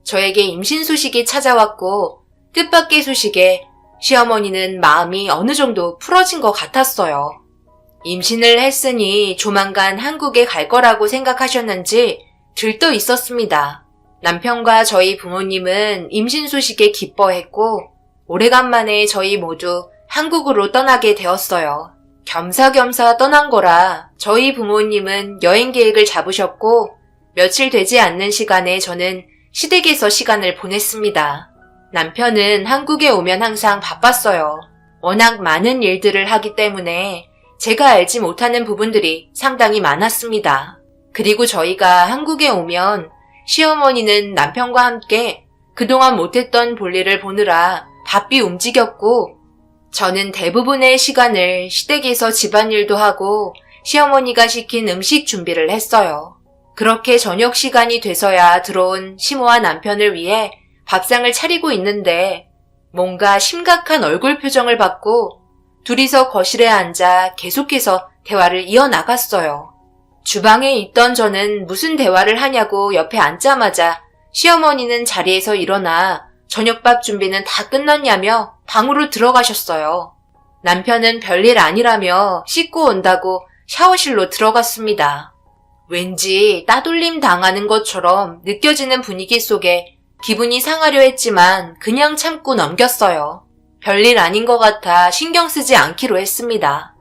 저에게 임신 소식이 찾아왔고 뜻밖의 소식에 시어머니는 마음이 어느 정도 풀어진 것 같았어요. 임신을 했으니 조만간 한국에 갈 거라고 생각하셨는지 들떠 있었습니다. 남편과 저희 부모님은 임신 소식에 기뻐했고 오래간만에 저희 모두 한국으로 떠나게 되었어요. 겸사겸사 떠난 거라 저희 부모님은 여행 계획을 잡으셨고 며칠 되지 않는 시간에 저는 시댁에서 시간을 보냈습니다. 남편은 한국에 오면 항상 바빴어요. 워낙 많은 일들을 하기 때문에 제가 알지 못하는 부분들이 상당히 많았습니다. 그리고 저희가 한국에 오면 시어머니는 남편과 함께 그동안 못했던 볼일을 보느라 바삐 움직였고 저는 대부분의 시간을 시댁에서 집안일도 하고 시어머니가 시킨 음식 준비를 했어요. 그렇게 저녁 시간이 돼서야 들어온 시모와 남편을 위해 밥상을 차리고 있는데 뭔가 심각한 얼굴 표정을 받고 둘이서 거실에 앉아 계속해서 대화를 이어나갔어요. 주방에 있던 저는 무슨 대화를 하냐고 옆에 앉자마자 시어머니는 자리에서 일어나 저녁밥 준비는 다 끝났냐며 방으로 들어가셨어요. 남편은 별일 아니라며 씻고 온다고 샤워실로 들어갔습니다. 왠지 따돌림 당하는 것처럼 느껴지는 분위기 속에 기분이 상하려 했지만 그냥 참고 넘겼어요. 별일 아닌 것 같아 신경 쓰지 않기로 했습니다.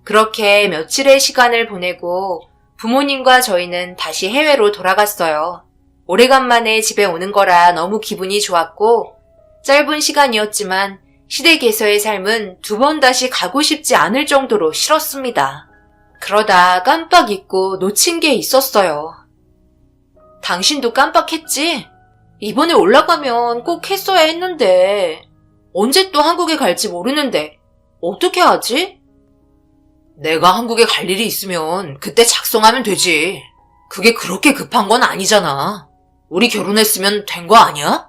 그렇게 며칠의 시간을 보내고 부모님과 저희는 다시 해외로 돌아갔어요. 오래간만에 집에 오는 거라 너무 기분이 좋았고 짧은 시간이었지만 시댁에서의 삶은 두 번 다시 가고 싶지 않을 정도로 싫었습니다. 그러다 깜빡 잊고 놓친 게 있었어요. 당신도 깜빡했지? 이번에 올라가면 꼭 했어야 했는데 언제 또 한국에 갈지 모르는데 어떻게 하지? 내가 한국에 갈 일이 있으면 그때 작성하면 되지. 그게 그렇게 급한 건 아니잖아. 우리 결혼했으면 된 거 아니야?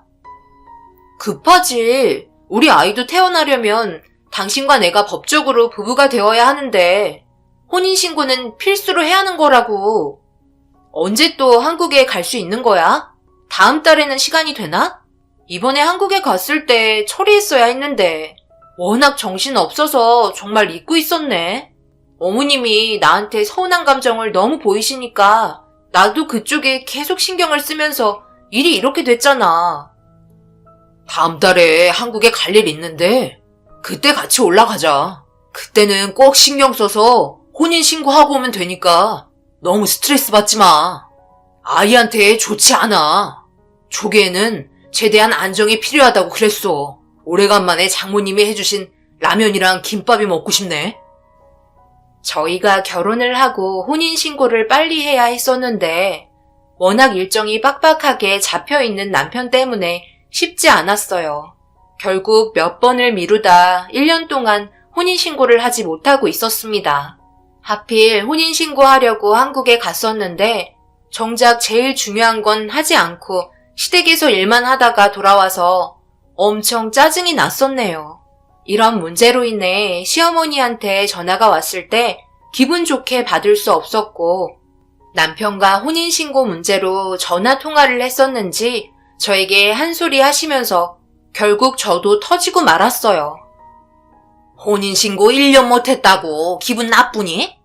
급하지. 우리 아이도 태어나려면 당신과 내가 법적으로 부부가 되어야 하는데 혼인신고는 필수로 해야 하는 거라고. 언제 또 한국에 갈 수 있는 거야? 다음 달에는 시간이 되나? 이번에 한국에 갔을 때 처리했어야 했는데 워낙 정신 없어서 정말 잊고 있었네. 어머님이 나한테 서운한 감정을 너무 보이시니까 나도 그쪽에 계속 신경을 쓰면서 일이 이렇게 됐잖아. 다음 달에 한국에 갈 일 있는데 그때 같이 올라가자. 그때는 꼭 신경 써서 혼인신고하고 오면 되니까 너무 스트레스 받지 마. 아이한테 좋지 않아. 조개에는 최대한 안정이 필요하다고 그랬어. 오래간만에 장모님이 해주신 라면이랑 김밥이 먹고 싶네. 저희가 결혼을 하고 혼인신고를 빨리 해야 했었는데 워낙 일정이 빡빡하게 잡혀있는 남편 때문에 쉽지 않았어요. 결국 몇 번을 미루다 1년 동안 혼인신고를 하지 못하고 있었습니다. 하필 혼인신고하려고 한국에 갔었는데 정작 제일 중요한 건 하지 않고 시댁에서 일만 하다가 돌아와서 엄청 짜증이 났었네요. 이런 문제로 인해 시어머니한테 전화가 왔을 때 기분 좋게 받을 수 없었고 남편과 혼인신고 문제로 전화 통화를 했었는지 저에게 한 소리 하시면서 결국 저도 터지고 말았어요. 혼인신고 1년 못했다고 기분 나쁘니?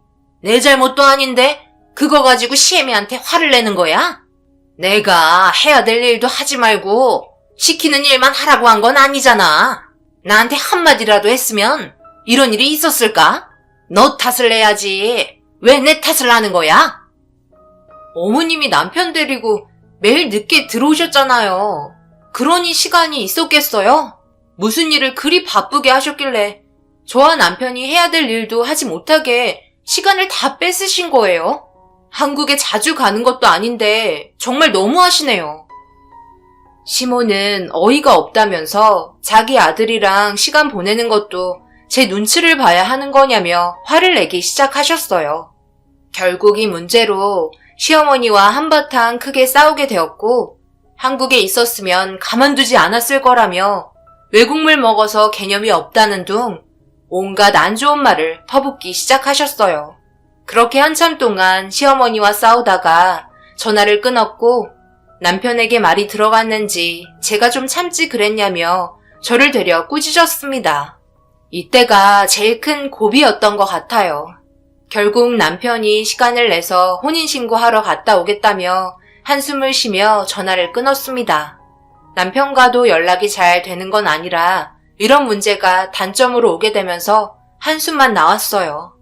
내 잘못도 아닌데 그거 가지고 시애미한테 화를 내는 거야? 내가 해야 될 일도 하지 말고 시키는 일만 하라고 한 건 아니잖아. 나한테 한마디라도 했으면 이런 일이 있었을까? 너 탓을 해야지. 왜 내 탓을 하는 거야? 어머님이 남편 데리고 매일 늦게 들어오셨잖아요. 그러니 시간이 있었겠어요? 무슨 일을 그리 바쁘게 하셨길래 저와 남편이 해야 될 일도 하지 못하게 시간을 다 뺏으신 거예요? 한국에 자주 가는 것도 아닌데 정말 너무하시네요. 시모는 어이가 없다면서 자기 아들이랑 시간 보내는 것도 제 눈치를 봐야 하는 거냐며 화를 내기 시작하셨어요. 결국 이 문제로 시어머니와 한바탕 크게 싸우게 되었고 한국에 있었으면 가만두지 않았을 거라며 외국물 먹어서 개념이 없다는 둥 온갖 안 좋은 말을 퍼붓기 시작하셨어요. 그렇게 한참 동안 시어머니와 싸우다가 전화를 끊었고 남편에게 말이 들어갔는지 제가 좀 참지 그랬냐며 저를 되려 꾸짖었습니다. 이때가 제일 큰 고비였던 것 같아요. 결국 남편이 시간을 내서 혼인신고하러 갔다 오겠다며 한숨을 쉬며 전화를 끊었습니다. 남편과도 연락이 잘 되는 건 아니라 이런 문제가 단점으로 오게 되면서 한숨만 나왔어요.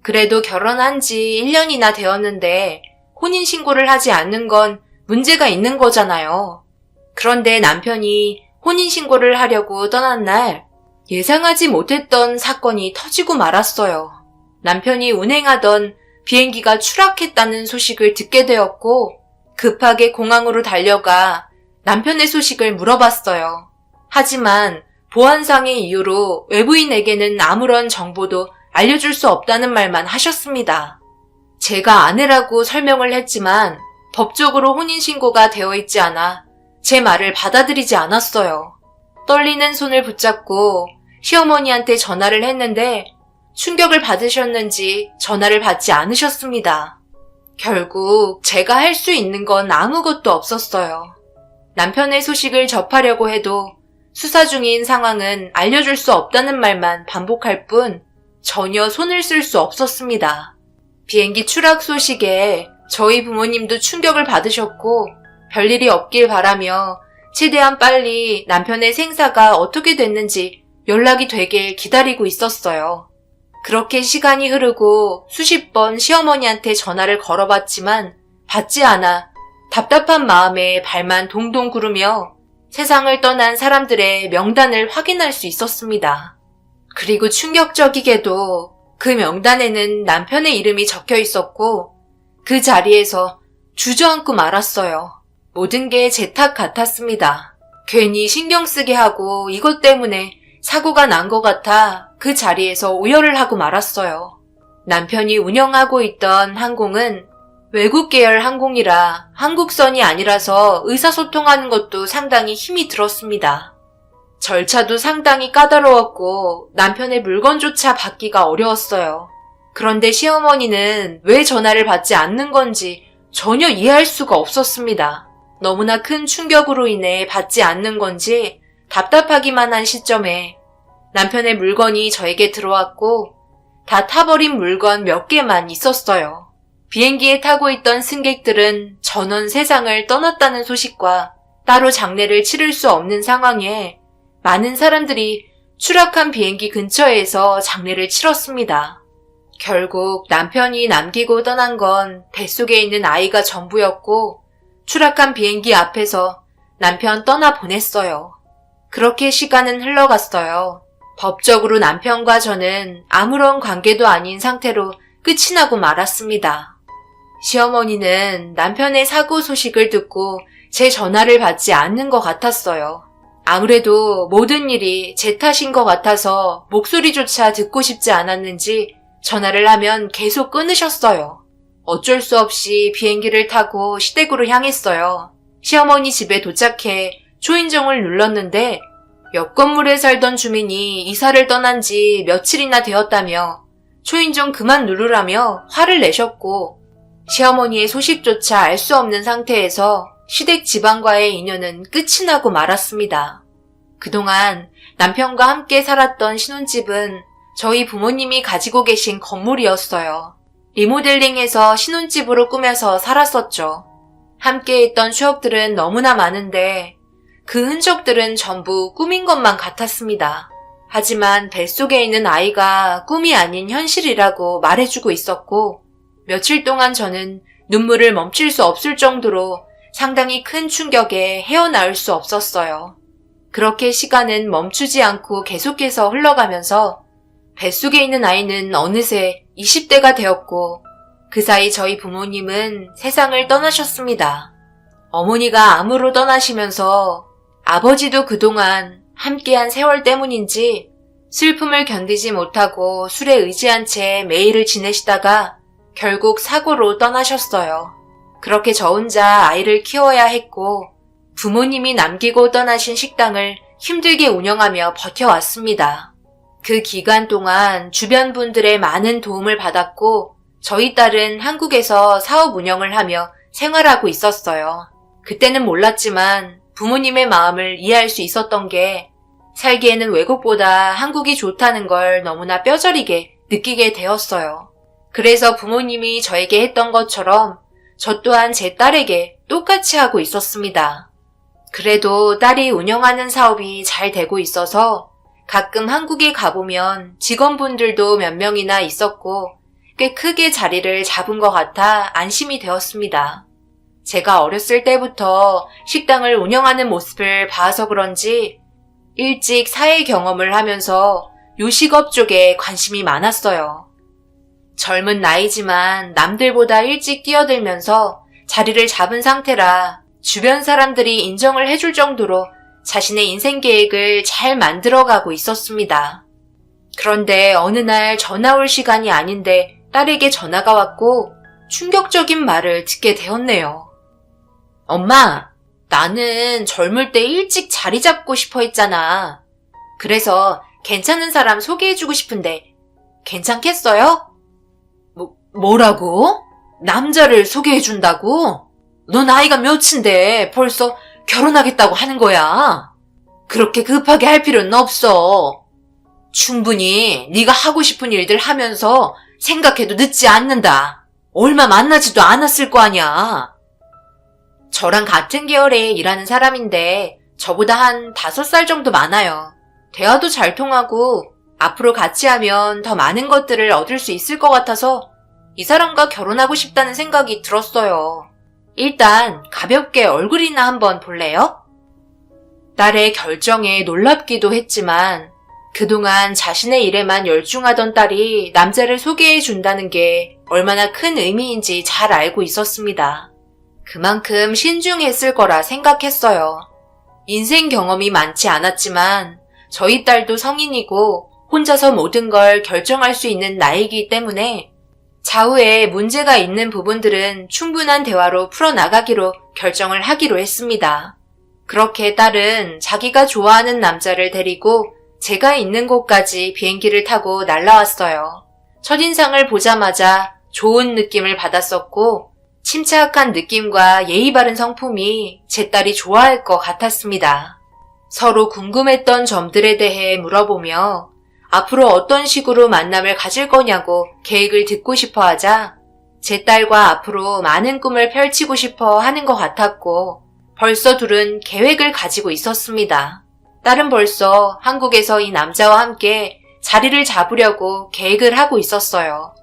그래도 결혼한 지 1년이나 되었는데 혼인신고를 하지 않는 건 문제가 있는 거잖아요. 그런데 남편이 혼인신고를 하려고 떠난 날 예상하지 못했던 사건이 터지고 말았어요. 남편이 운행하던 비행기가 추락했다는 소식을 듣게 되었고 급하게 공항으로 달려가 남편의 소식을 물어봤어요. 하지만 보안상의 이유로 외부인에게는 아무런 정보도 알려줄 수 없다는 말만 하셨습니다. 제가 아내라고 설명을 했지만 법적으로 혼인신고가 되어 있지 않아 제 말을 받아들이지 않았어요. 떨리는 손을 붙잡고 시어머니한테 전화를 했는데 충격을 받으셨는지 전화를 받지 않으셨습니다. 결국 제가 할 수 있는 건 아무것도 없었어요. 남편의 소식을 접하려고 해도 수사 중인 상황은 알려줄 수 없다는 말만 반복할 뿐 전혀 손을 쓸 수 없었습니다. 비행기 추락 소식에 저희 부모님도 충격을 받으셨고 별일이 없길 바라며 최대한 빨리 남편의 생사가 어떻게 됐는지 연락이 되길 기다리고 있었어요. 그렇게 시간이 흐르고 수십 번 시어머니한테 전화를 걸어봤지만 받지 않아 답답한 마음에 발만 동동 구르며 세상을 떠난 사람들의 명단을 확인할 수 있었습니다. 그리고 충격적이게도 그 명단에는 남편의 이름이 적혀 있었고 그 자리에서 주저앉고 말았어요. 모든 게 제 탓 같았습니다. 괜히 신경 쓰게 하고 이것 때문에 사고가 난 것 같아 그 자리에서 오열을 하고 말았어요. 남편이 운영하고 있던 항공은 외국 계열 항공이라 한국선이 아니라서 의사소통하는 것도 상당히 힘이 들었습니다. 절차도 상당히 까다로웠고 남편의 물건조차 받기가 어려웠어요. 그런데 시어머니는 왜 전화를 받지 않는 건지 전혀 이해할 수가 없었습니다. 너무나 큰 충격으로 인해 받지 않는 건지 답답하기만 한 시점에 남편의 물건이 저에게 들어왔고 다 타버린 물건 몇 개만 있었어요. 비행기에 타고 있던 승객들은 전원 세상을 떠났다는 소식과 따로 장례를 치를 수 없는 상황에 많은 사람들이 추락한 비행기 근처에서 장례를 치렀습니다. 결국 남편이 남기고 떠난 건 뱃속에 있는 아이가 전부였고 추락한 비행기 앞에서 남편 떠나보냈어요. 그렇게 시간은 흘러갔어요. 법적으로 남편과 저는 아무런 관계도 아닌 상태로 끝이 나고 말았습니다. 시어머니는 남편의 사고 소식을 듣고 제 전화를 받지 않는 것 같았어요. 아무래도 모든 일이 제 탓인 것 같아서 목소리조차 듣고 싶지 않았는지 전화를 하면 계속 끊으셨어요. 어쩔 수 없이 비행기를 타고 시댁으로 향했어요. 시어머니 집에 도착해 초인종을 눌렀는데 옆 건물에 살던 주민이 이사를 떠난 지 며칠이나 되었다며 초인종 그만 누르라며 화를 내셨고 시어머니의 소식조차 알 수 없는 상태에서 시댁 집안과의 인연은 끝이 나고 말았습니다. 그동안 남편과 함께 살았던 신혼집은 저희 부모님이 가지고 계신 건물이었어요. 리모델링해서 신혼집으로 꾸며서 살았었죠. 함께 있던 추억들은 너무나 많은데 그 흔적들은 전부 꿈인 것만 같았습니다. 하지만 뱃속에 있는 아이가 꿈이 아닌 현실이라고 말해주고 있었고 며칠 동안 저는 눈물을 멈출 수 없을 정도로 상당히 큰 충격에 헤어나올 수 없었어요. 그렇게 시간은 멈추지 않고 계속해서 흘러가면서 뱃속에 있는 아이는 어느새 20대가 되었고 그 사이 저희 부모님은 세상을 떠나셨습니다. 어머니가 암으로 떠나시면서 아버지도 그동안 함께한 세월 때문인지 슬픔을 견디지 못하고 술에 의지한 채 매일을 지내시다가 결국 사고로 떠나셨어요. 그렇게 저 혼자 아이를 키워야 했고 부모님이 남기고 떠나신 식당을 힘들게 운영하며 버텨왔습니다. 그 기간 동안 주변 분들의 많은 도움을 받았고 저희 딸은 한국에서 사업 운영을 하며 생활하고 있었어요. 그때는 몰랐지만 부모님의 마음을 이해할 수 있었던 게 살기에는 외국보다 한국이 좋다는 걸 너무나 뼈저리게 느끼게 되었어요. 그래서 부모님이 저에게 했던 것처럼 저 또한 제 딸에게 똑같이 하고 있었습니다. 그래도 딸이 운영하는 사업이 잘 되고 있어서 가끔 한국에 가보면 직원분들도 몇 명이나 있었고 꽤 크게 자리를 잡은 것 같아 안심이 되었습니다. 제가 어렸을 때부터 식당을 운영하는 모습을 봐서 그런지 일찍 사회 경험을 하면서 요식업 쪽에 관심이 많았어요. 젊은 나이지만 남들보다 일찍 뛰어들면서 자리를 잡은 상태라 주변 사람들이 인정을 해줄 정도로 자신의 인생 계획을 잘 만들어가고 있었습니다. 그런데 어느 날 전화 올 시간이 아닌데 딸에게 전화가 왔고 충격적인 말을 듣게 되었네요. 엄마, 나는 젊을 때 일찍 자리 잡고 싶어 했잖아. 그래서 괜찮은 사람 소개해주고 싶은데 괜찮겠어요? 뭐라고? 남자를 소개해준다고? 너 나이가 몇인데 벌써 결혼하겠다고 하는 거야? 그렇게 급하게 할 필요는 없어. 충분히 네가 하고 싶은 일들 하면서 생각해도 늦지 않는다. 얼마 만나지도 않았을 거 아니야. 저랑 같은 계열에 일하는 사람인데 저보다 한 5살 정도 많아요. 대화도 잘 통하고 앞으로 같이 하면 더 많은 것들을 얻을 수 있을 것 같아서 이 사람과 결혼하고 싶다는 생각이 들었어요. 일단 가볍게 얼굴이나 한번 볼래요? 딸의 결정에 놀랍기도 했지만 그동안 자신의 일에만 열중하던 딸이 남자를 소개해 준다는 게 얼마나 큰 의미인지 잘 알고 있었습니다. 그만큼 신중했을 거라 생각했어요. 인생 경험이 많지 않았지만 저희 딸도 성인이고 혼자서 모든 걸 결정할 수 있는 나이기 때문에 차후에 문제가 있는 부분들은 충분한 대화로 풀어나가기로 결정을 하기로 했습니다. 그렇게 딸은 자기가 좋아하는 남자를 데리고 제가 있는 곳까지 비행기를 타고 날아왔어요. 첫인상을 보자마자 좋은 느낌을 받았었고 침착한 느낌과 예의 바른 성품이 제 딸이 좋아할 것 같았습니다. 서로 궁금했던 점들에 대해 물어보며 앞으로 어떤 식으로 만남을 가질 거냐고 계획을 듣고 싶어 하자 제 딸과 앞으로 많은 꿈을 펼치고 싶어 하는 것 같았고 벌써 둘은 계획을 가지고 있었습니다. 딸은 벌써 한국에서 이 남자와 함께 자리를 잡으려고 계획을 하고 있었어요.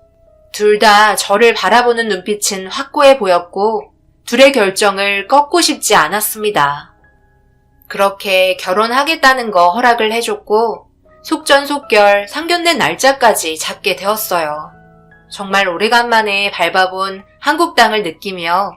둘 다 저를 바라보는 눈빛은 확고해 보였고 둘의 결정을 꺾고 싶지 않았습니다. 그렇게 결혼하겠다는 거 허락을 해줬고 속전속결 상견례 날짜까지 잡게 되었어요. 정말 오래간만에 밟아본 한국 땅을 느끼며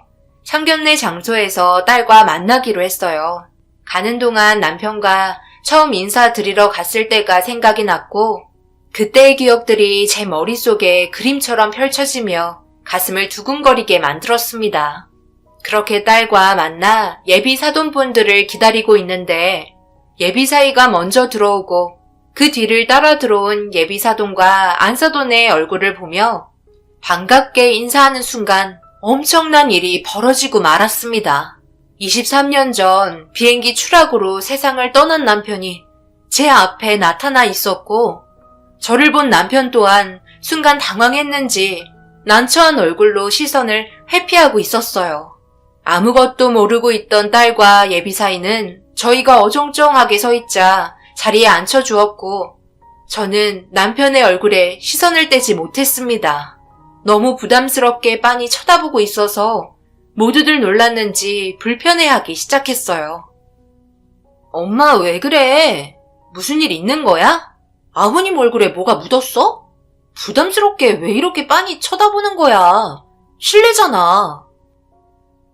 상견례 장소에서 딸과 만나기로 했어요. 가는 동안 남편과 처음 인사드리러 갔을 때가 생각이 났고 그때의 기억들이 제 머릿속에 그림처럼 펼쳐지며 가슴을 두근거리게 만들었습니다. 그렇게 딸과 만나 예비 사돈분들을 기다리고 있는데 예비 사이가 먼저 들어오고 그 뒤를 따라 들어온 예비 사돈과 안사돈의 얼굴을 보며 반갑게 인사하는 순간 엄청난 일이 벌어지고 말았습니다. 23년 전 비행기 추락으로 세상을 떠난 남편이 제 앞에 나타나 있었고 저를 본 남편 또한 순간 당황했는지 난처한 얼굴로 시선을 회피하고 있었어요. 아무것도 모르고 있던 딸과 예비 사이는 저희가 어정쩡하게 서 있자 자리에 앉혀주었고 저는 남편의 얼굴에 시선을 떼지 못했습니다. 너무 부담스럽게 빤히 쳐다보고 있어서 모두들 놀랐는지 불편해하기 시작했어요. 엄마 왜 그래? 무슨 일 있는 거야? 아버님 얼굴에 뭐가 묻었어? 부담스럽게 왜 이렇게 빤히 쳐다보는 거야? 실례잖아.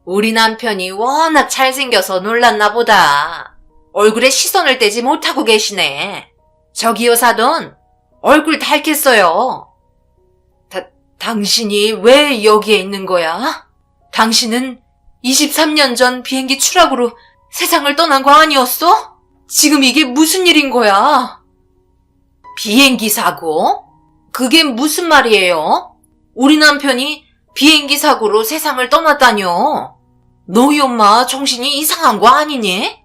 우리 남편이 워낙 잘생겨서 놀랐나 보다. 얼굴에 시선을 떼지 못하고 계시네. 저기요, 사돈. 얼굴 닳겠어요. 당신이 왜 여기에 있는 거야? 당신은 23년 전 비행기 추락으로 세상을 떠난 거 아니었어? 지금 이게 무슨 일인 거야? 비행기 사고? 그게 무슨 말이에요? 우리 남편이 비행기 사고로 세상을 떠났다뇨? 너희 엄마 정신이 이상한 거 아니니?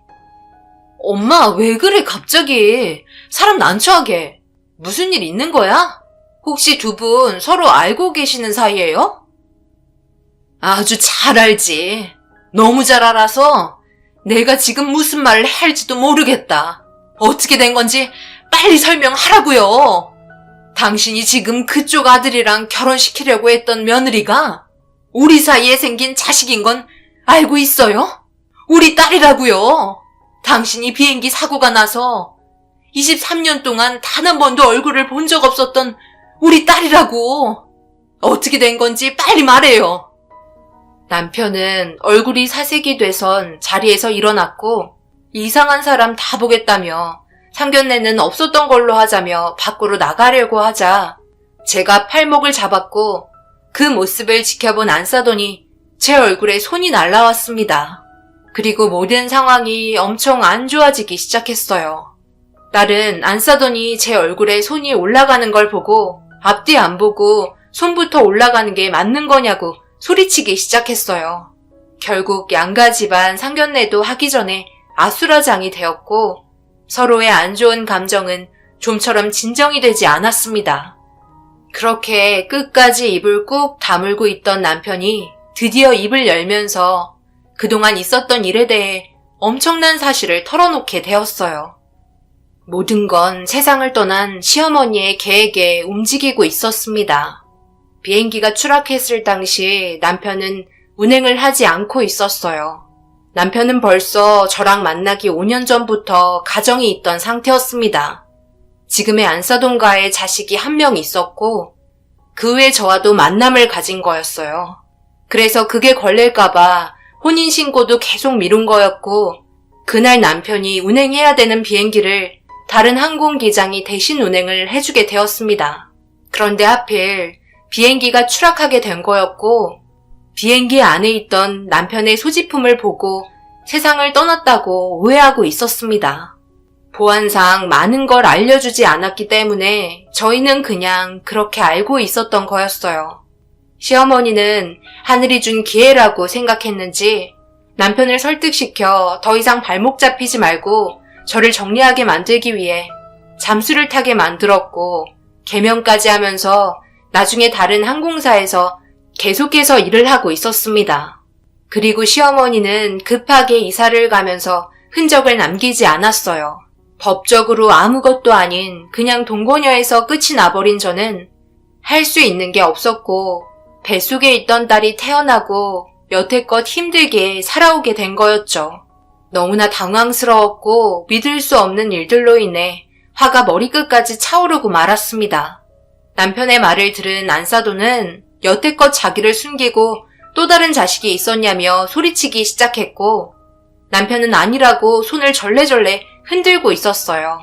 엄마, 왜 그래 갑자기? 사람 난처하게. 무슨 일 있는 거야? 혹시 두 분 서로 알고 계시는 사이예요? 아주 잘 알지. 너무 잘 알아서 내가 지금 무슨 말을 해야 할지도 모르겠다. 어떻게 된 건지 빨리 설명하라고요. 당신이 지금 그쪽 아들이랑 결혼시키려고 했던 며느리가 우리 사이에 생긴 자식인 건 알고 있어요? 우리 딸이라고요. 당신이 비행기 사고가 나서 23년 동안 단 한 번도 얼굴을 본 적 없었던 우리 딸이라고. 어떻게 된 건지 빨리 말해요. 남편은 얼굴이 사색이 돼선 자리에서 일어났고 이상한 사람 다 보겠다며 상견례는 없었던 걸로 하자며 밖으로 나가려고 하자 제가 팔목을 잡았고 그 모습을 지켜본 안사돈이 제 얼굴에 손이 날라왔습니다. 그리고 모든 상황이 엄청 안 좋아지기 시작했어요. 딸은 안사돈이 제 얼굴에 손이 올라가는 걸 보고 앞뒤 안 보고 손부터 올라가는 게 맞는 거냐고 소리치기 시작했어요. 결국 양가 집안 상견례도 하기 전에 아수라장이 되었고 서로의 안 좋은 감정은 좀처럼 진정이 되지 않았습니다. 그렇게 끝까지 입을 꾹 다물고 있던 남편이 드디어 입을 열면서 그동안 있었던 일에 대해 엄청난 사실을 털어놓게 되었어요. 모든 건 세상을 떠난 시어머니의 계획에 움직이고 있었습니다. 비행기가 추락했을 당시 남편은 운행을 하지 않고 있었어요. 남편은 벌써 저랑 만나기 5년 전부터 가정이 있던 상태였습니다. 지금의 안사돈과의 자식이 한 명 있었고 그 외 저와도 만남을 가진 거였어요. 그래서 그게 걸릴까봐 혼인신고도 계속 미룬 거였고 그날 남편이 운행해야 되는 비행기를 다른 항공기장이 대신 운행을 해주게 되었습니다. 그런데 하필 비행기가 추락하게 된 거였고 비행기 안에 있던 남편의 소지품을 보고 세상을 떠났다고 오해하고 있었습니다. 보안상 많은 걸 알려주지 않았기 때문에 저희는 그냥 그렇게 알고 있었던 거였어요. 시어머니는 하늘이 준 기회라고 생각했는지 남편을 설득시켜 더 이상 발목 잡히지 말고 저를 정리하게 만들기 위해 잠수를 타게 만들었고 개명까지 하면서 나중에 다른 항공사에서 계속해서 일을 하고 있었습니다. 그리고 시어머니는 급하게 이사를 가면서 흔적을 남기지 않았어요. 법적으로 아무것도 아닌 그냥 동거녀에서 끝이 나버린 저는 할 수 있는 게 없었고 뱃속에 있던 딸이 태어나고 여태껏 힘들게 살아오게 된 거였죠. 너무나 당황스러웠고 믿을 수 없는 일들로 인해 화가 머리끝까지 차오르고 말았습니다. 남편의 말을 들은 안사돈은 여태껏 자기를 숨기고 또 다른 자식이 있었냐며 소리치기 시작했고 남편은 아니라고 손을 절레절레 흔들고 있었어요.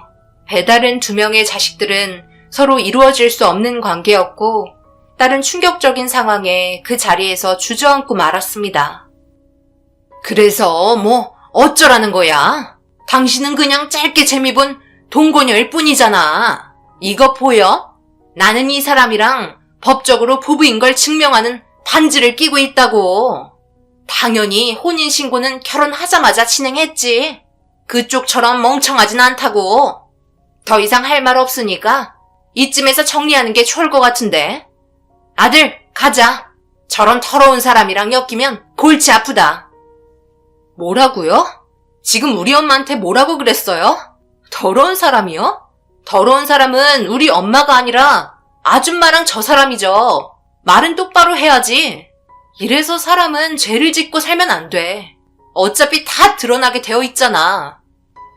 배다른 두 명의 자식들은 서로 이루어질 수 없는 관계였고 딸은 충격적인 상황에 그 자리에서 주저앉고 말았습니다. 그래서 어쩌라는 거야? 당신은 그냥 짧게 재미 본 동거녀일 뿐이잖아. 이거 보여? 나는 이 사람이랑 법적으로 부부인 걸 증명하는 반지를 끼고 있다고. 당연히 혼인신고는 결혼하자마자 진행했지. 그쪽처럼 멍청하진 않다고. 더 이상 할 말 없으니까 이쯤에서 정리하는 게 좋을 것 같은데. 아들, 가자. 저런 더러운 사람이랑 엮이면 골치 아프다. 뭐라고요? 지금 우리 엄마한테 뭐라고 그랬어요? 더러운 사람이요? 더러운 사람은 우리 엄마가 아니라 아줌마랑 저 사람이죠. 말은 똑바로 해야지. 이래서 사람은 죄를 짓고 살면 안 돼. 어차피 다 드러나게 되어 있잖아.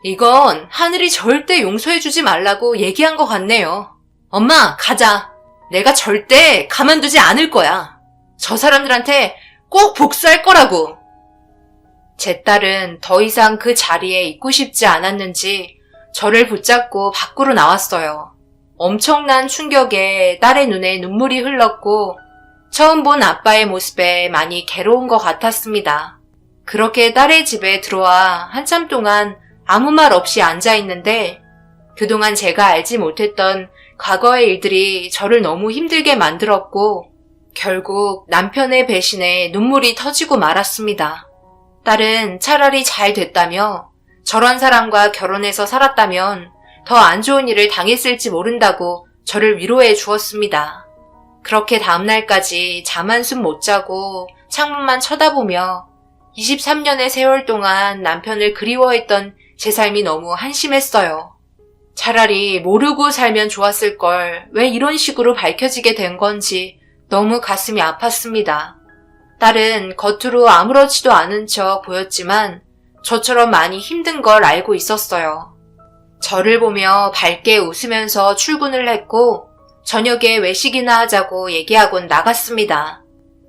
이건 하늘이 절대 용서해주지 말라고 얘기한 것 같네요. 엄마, 가자. 내가 절대 가만두지 않을 거야. 저 사람들한테 꼭 복수할 거라고. 제 딸은 더 이상 그 자리에 있고 싶지 않았는지 저를 붙잡고 밖으로 나왔어요. 엄청난 충격에 딸의 눈에 눈물이 흘렀고 처음 본 아빠의 모습에 많이 괴로운 것 같았습니다. 그렇게 딸의 집에 들어와 한참 동안 아무 말 없이 앉아 있는데 그동안 제가 알지 못했던 과거의 일들이 저를 너무 힘들게 만들었고 결국 남편의 배신에 눈물이 터지고 말았습니다. 딸은 차라리 잘 됐다며 저런 사람과 결혼해서 살았다면 더 안 좋은 일을 당했을지 모른다고 저를 위로해 주었습니다. 그렇게 다음날까지 잠 한숨 못 자고 창문만 쳐다보며 23년의 세월 동안 남편을 그리워했던 제 삶이 너무 한심했어요. 차라리 모르고 살면 좋았을 걸 왜 이런 식으로 밝혀지게 된 건지 너무 가슴이 아팠습니다. 딸은 겉으로 아무렇지도 않은 척 보였지만 저처럼 많이 힘든 걸 알고 있었어요. 저를 보며 밝게 웃으면서 출근을 했고 저녁에 외식이나 하자고 얘기하곤 나갔습니다.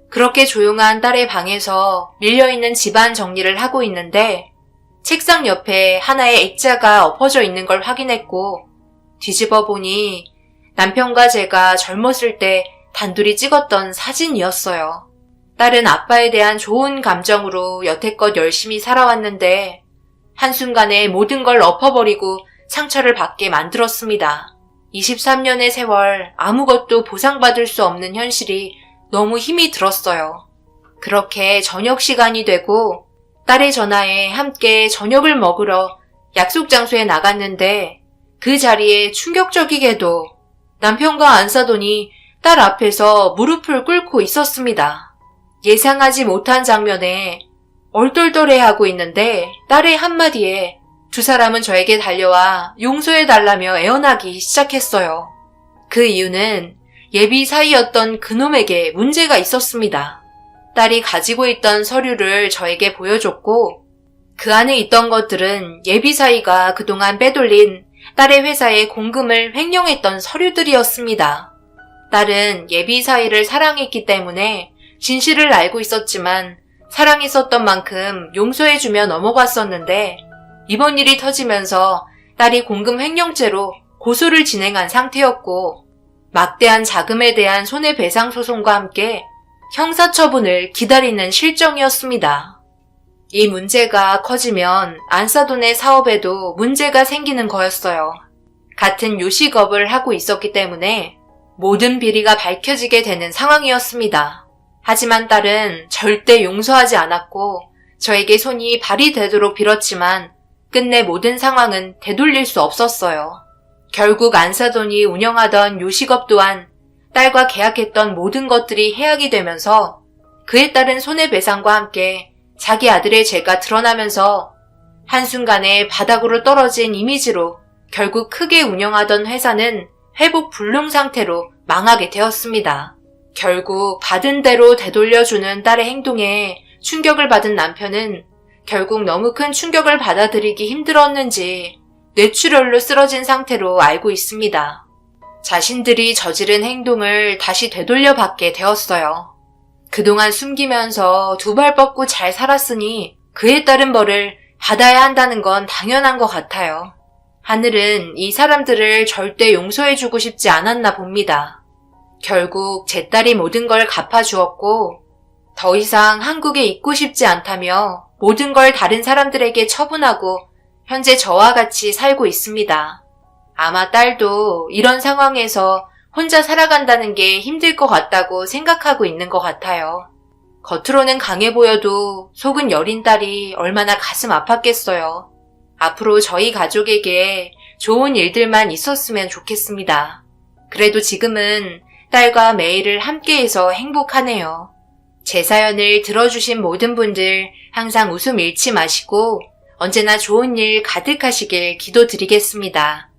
그렇게 조용한 딸의 방에서 밀려있는 집안 정리를 하고 있는데 책상 옆에 하나의 액자가 엎어져 있는 걸 확인했고 뒤집어 보니 남편과 제가 젊었을 때 단둘이 찍었던 사진이었어요. 딸은 아빠에 대한 좋은 감정으로 여태껏 열심히 살아왔는데 한순간에 모든 걸 엎어버리고 상처를 받게 만들었습니다. 23년의 세월 아무것도 보상받을 수 없는 현실이 너무 힘이 들었어요. 그렇게 저녁 시간이 되고 딸의 전화에 함께 저녁을 먹으러 약속 장소에 나갔는데 그 자리에 충격적이게도 남편과 안사돈이 딸 앞에서 무릎을 꿇고 있었습니다. 예상하지 못한 장면에 얼떨떨해하고 있는데 딸의 한마디에 두 사람은 저에게 달려와 용서해달라며 애원하기 시작했어요. 그 이유는 예비 사이였던 그놈에게 문제가 있었습니다. 딸이 가지고 있던 서류를 저에게 보여줬고 그 안에 있던 것들은 예비 사이가 그동안 빼돌린 딸의 회사에 공금을 횡령했던 서류들이었습니다. 딸은 예비 사이를 사랑했기 때문에 진실을 알고 있었지만 사랑했었던 만큼 용서해주며 넘어갔었는데 이번 일이 터지면서 딸이 공금 횡령죄로 고소를 진행한 상태였고 막대한 자금에 대한 손해배상 소송과 함께 형사처분을 기다리는 실정이었습니다. 이 문제가 커지면 안사돈의 사업에도 문제가 생기는 거였어요. 같은 요식업을 하고 있었기 때문에 모든 비리가 밝혀지게 되는 상황이었습니다. 하지만 딸은 절대 용서하지 않았고 저에게 손이 발이 되도록 빌었지만 끝내 모든 상황은 되돌릴 수 없었어요. 결국 안사돈이 운영하던 요식업 또한 딸과 계약했던 모든 것들이 해약이 되면서 그에 따른 손해배상과 함께 자기 아들의 죄가 드러나면서 한순간에 바닥으로 떨어진 이미지로 결국 크게 운영하던 회사는 회복 불능 상태로 망하게 되었습니다. 결국 받은 대로 되돌려주는 딸의 행동에 충격을 받은 남편은 결국 너무 큰 충격을 받아들이기 힘들었는지 뇌출혈로 쓰러진 상태로 알고 있습니다. 자신들이 저지른 행동을 다시 되돌려받게 되었어요. 그동안 숨기면서 두 발 뻗고 잘 살았으니 그에 따른 벌을 받아야 한다는 건 당연한 것 같아요. 하늘은 이 사람들을 절대 용서해주고 싶지 않았나 봅니다. 결국 제 딸이 모든 걸 갚아주었고 더 이상 한국에 있고 싶지 않다며 모든 걸 다른 사람들에게 처분하고 현재 저와 같이 살고 있습니다. 아마 딸도 이런 상황에서 혼자 살아간다는 게 힘들 것 같다고 생각하고 있는 것 같아요. 겉으로는 강해 보여도 속은 여린 딸이 얼마나 가슴 아팠겠어요. 앞으로 저희 가족에게 좋은 일들만 있었으면 좋겠습니다. 그래도 지금은 딸과 매일을 함께해서 행복하네요. 제 사연을 들어주신 모든 분들 항상 웃음 잃지 마시고 언제나 좋은 일 가득하시길 기도드리겠습니다.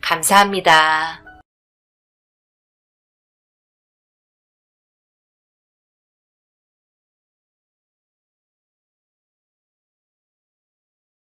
감사합니다.